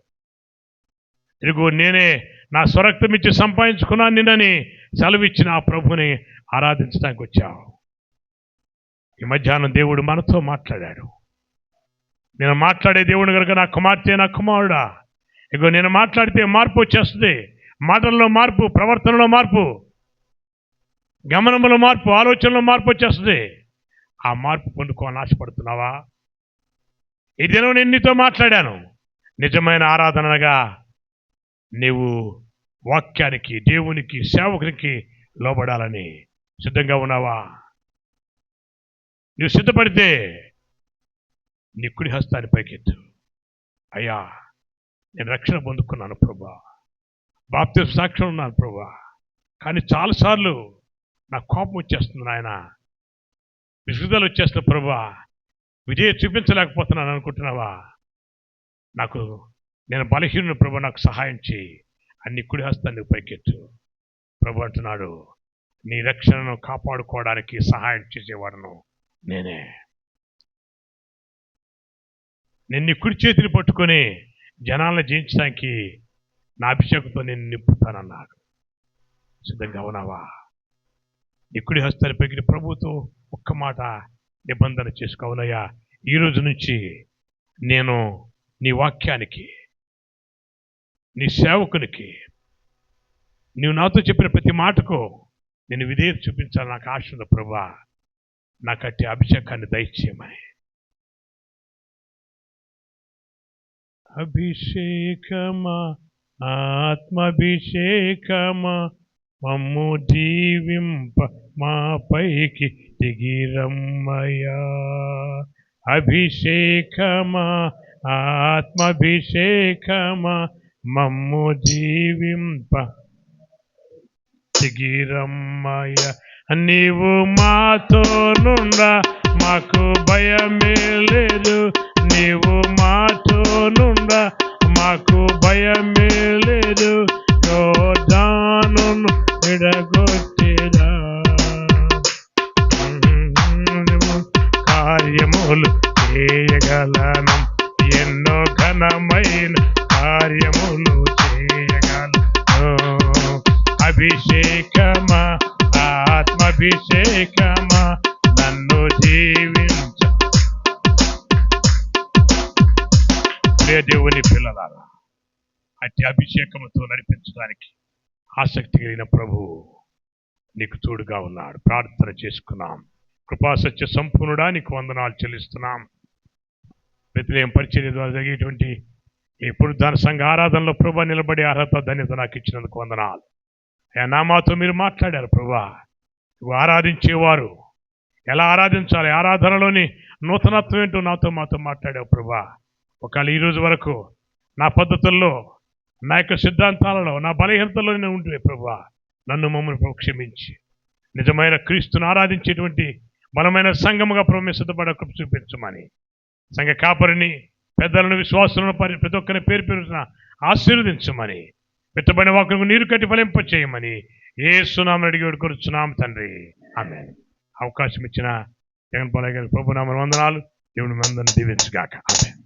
ఇదిగో నేనే నా స్వరక్తం ఇచ్చి సంపాదించుకున్నాను నిన్నని సెలవిచ్చిన ఆ ప్రభుని ఆరాధించడానికి వచ్చావు. ఈ మధ్యాహ్నం దేవుడు మనతో మాట్లాడాడు. నేను మాట్లాడే దేవుడు కనుక నా కుమార్తె, నా కుమారుడా, ఇగో నేను మాట్లాడితే మార్పు వచ్చేస్తుంది. మాటల్లో మార్పు, ప్రవర్తనలో మార్పు, గమనంలో మార్పు, ఆలోచనలో మార్పు వచ్చేస్తుంది. ఆ మార్పు పొందుకోవాలని ఆశపడుతున్నావా? ఈ దినం నేను నీతో మాట్లాడాను. నిజమైన ఆరాధనగా నీవు వాక్యానికి, దేవునికి, సేవకునికి లోబడాలని సిద్ధంగా ఉన్నావా? నువ్వు సిద్ధపడితే నీ కుడి హస్తాన్ని పైకెత్తు. అయ్యా, నేను రక్షణ పొందుకున్నాను ప్రభా, బాప్తిస్మ సాక్ష్యం ఉన్నాను ప్రభా, కానీ చాలాసార్లు నాకు కోపం వచ్చేస్తుంది నాయన, విసుగుదల వచ్చేస్తుంది ప్రభా, విజయం చూపించలేకపోతున్నాను అనుకుంటున్నావా? నేను బలహీనుని ప్రభా, నాకు సహాయం చేయి. అన్ని కుడి హస్తాన్ని పైకెత్తు. ప్రభు అంటున్నాడు, నీ రక్షణను కాపాడుకోవడానికి సహాయం చేసేవాడును నేనే. నేను నీ కుడి చేతిని పట్టుకొని జనాలను జయించడానికి నా అభిషేకంతో నేను నింపుతానన్నాడు. సిద్ధంగా ఉన్నావా? నీ కుడి హస్తాన్ని పైకి ప్రభుతో ఒక్క మాట నిబంధన చేసుకోవనయ్యా, ఈ రోజు నుంచి నేను నీ వాక్యానికి, నీ సేవకునికి, నీవు నాతో చెప్పిన ప్రతి మాటకు నేను విధేయత చూపించాలి. నాకు ఆశ ఉంది ప్రభా, నాకు అట్టి అభిషేకాన్ని దయచేయమని. అభిషేకమా ఆత్మాభిషేకమా మమ్ము దీవింప మా పైకి దిగిరమ్మయ్యా. అభిషేకమా ఆత్మాభిషేకమా మమ్ము దీవింప దిగిరమ్మయ్య. నీవు మాతో నుండా మాకు భయమే లేదు, నీవు మాతో నుండా మాకు భయమే లేదు. యోర్దానును విడగొట్టెదా కార్యములు చేయగలను, ఎన్నో ఘనమైన కార్యములు చేయగలను. అభిషేకమా ఆత్మాభిషేకమా నన్ను జీవించ. దేవుని పిల్లలారా, అట్టి అభిషేకముతో నడిపించడానికి ఆసక్తి కలిగిన ప్రభువు నీకు తోడుగా ఉన్నాడు. ప్రార్థన చేసుకున్నాం. కృపాసత్య సంపూర్ణుడా నీకు వందనాలు చెల్లిస్తున్నాం. బెత్లెహేం పరిచర్య ద్వారా జరిగేటువంటి ఈ పునరుద్ధాన సంఘ ఆరాధనలో ప్రభా నిలబడే అర్హత ధన్యత నాకు ఇచ్చినందుకు వందనాలు. నా మాతో మీరు మాట్లాడారు ప్రభా. ఆరాధించేవారు ఎలా ఆరాధించాలి, ఆరాధనలోని నూతనత్వం ఏంటో మాతో మాట్లాడావు ప్రభా. ఒకవేళ ఈరోజు వరకు నా పద్ధతుల్లో, నా యొక్క సిద్ధాంతాలలో, నా బలహీనతల్లో నేను ఉంటే ప్రభా నన్ను మమ్మల్ని క్షమించి నిజమైన క్రీస్తును ఆరాధించేటువంటి బలమైన సంఘముగా ప్రభు సిద్ధపడ కృప చూపించమని, సంఘ కాపరిని, పెద్దలను, విశ్వాసులను ప్రతి ఒక్కరిని పేరు పేరున ఆశీర్వదించమని, పెట్టబడిన వాకులకు నీరు కట్టి ఫలింప చేయమని యేసునామమున అడిగి వేడుకొనుచున్నాం తండ్రి. ఆమేన్. అవకాశం ఇచ్చిన జగన్ పాలయ్య గారి ప్రభునామమున వందనాలు. దేవుని మందరిని దీవించుగాక. ఆమేన్.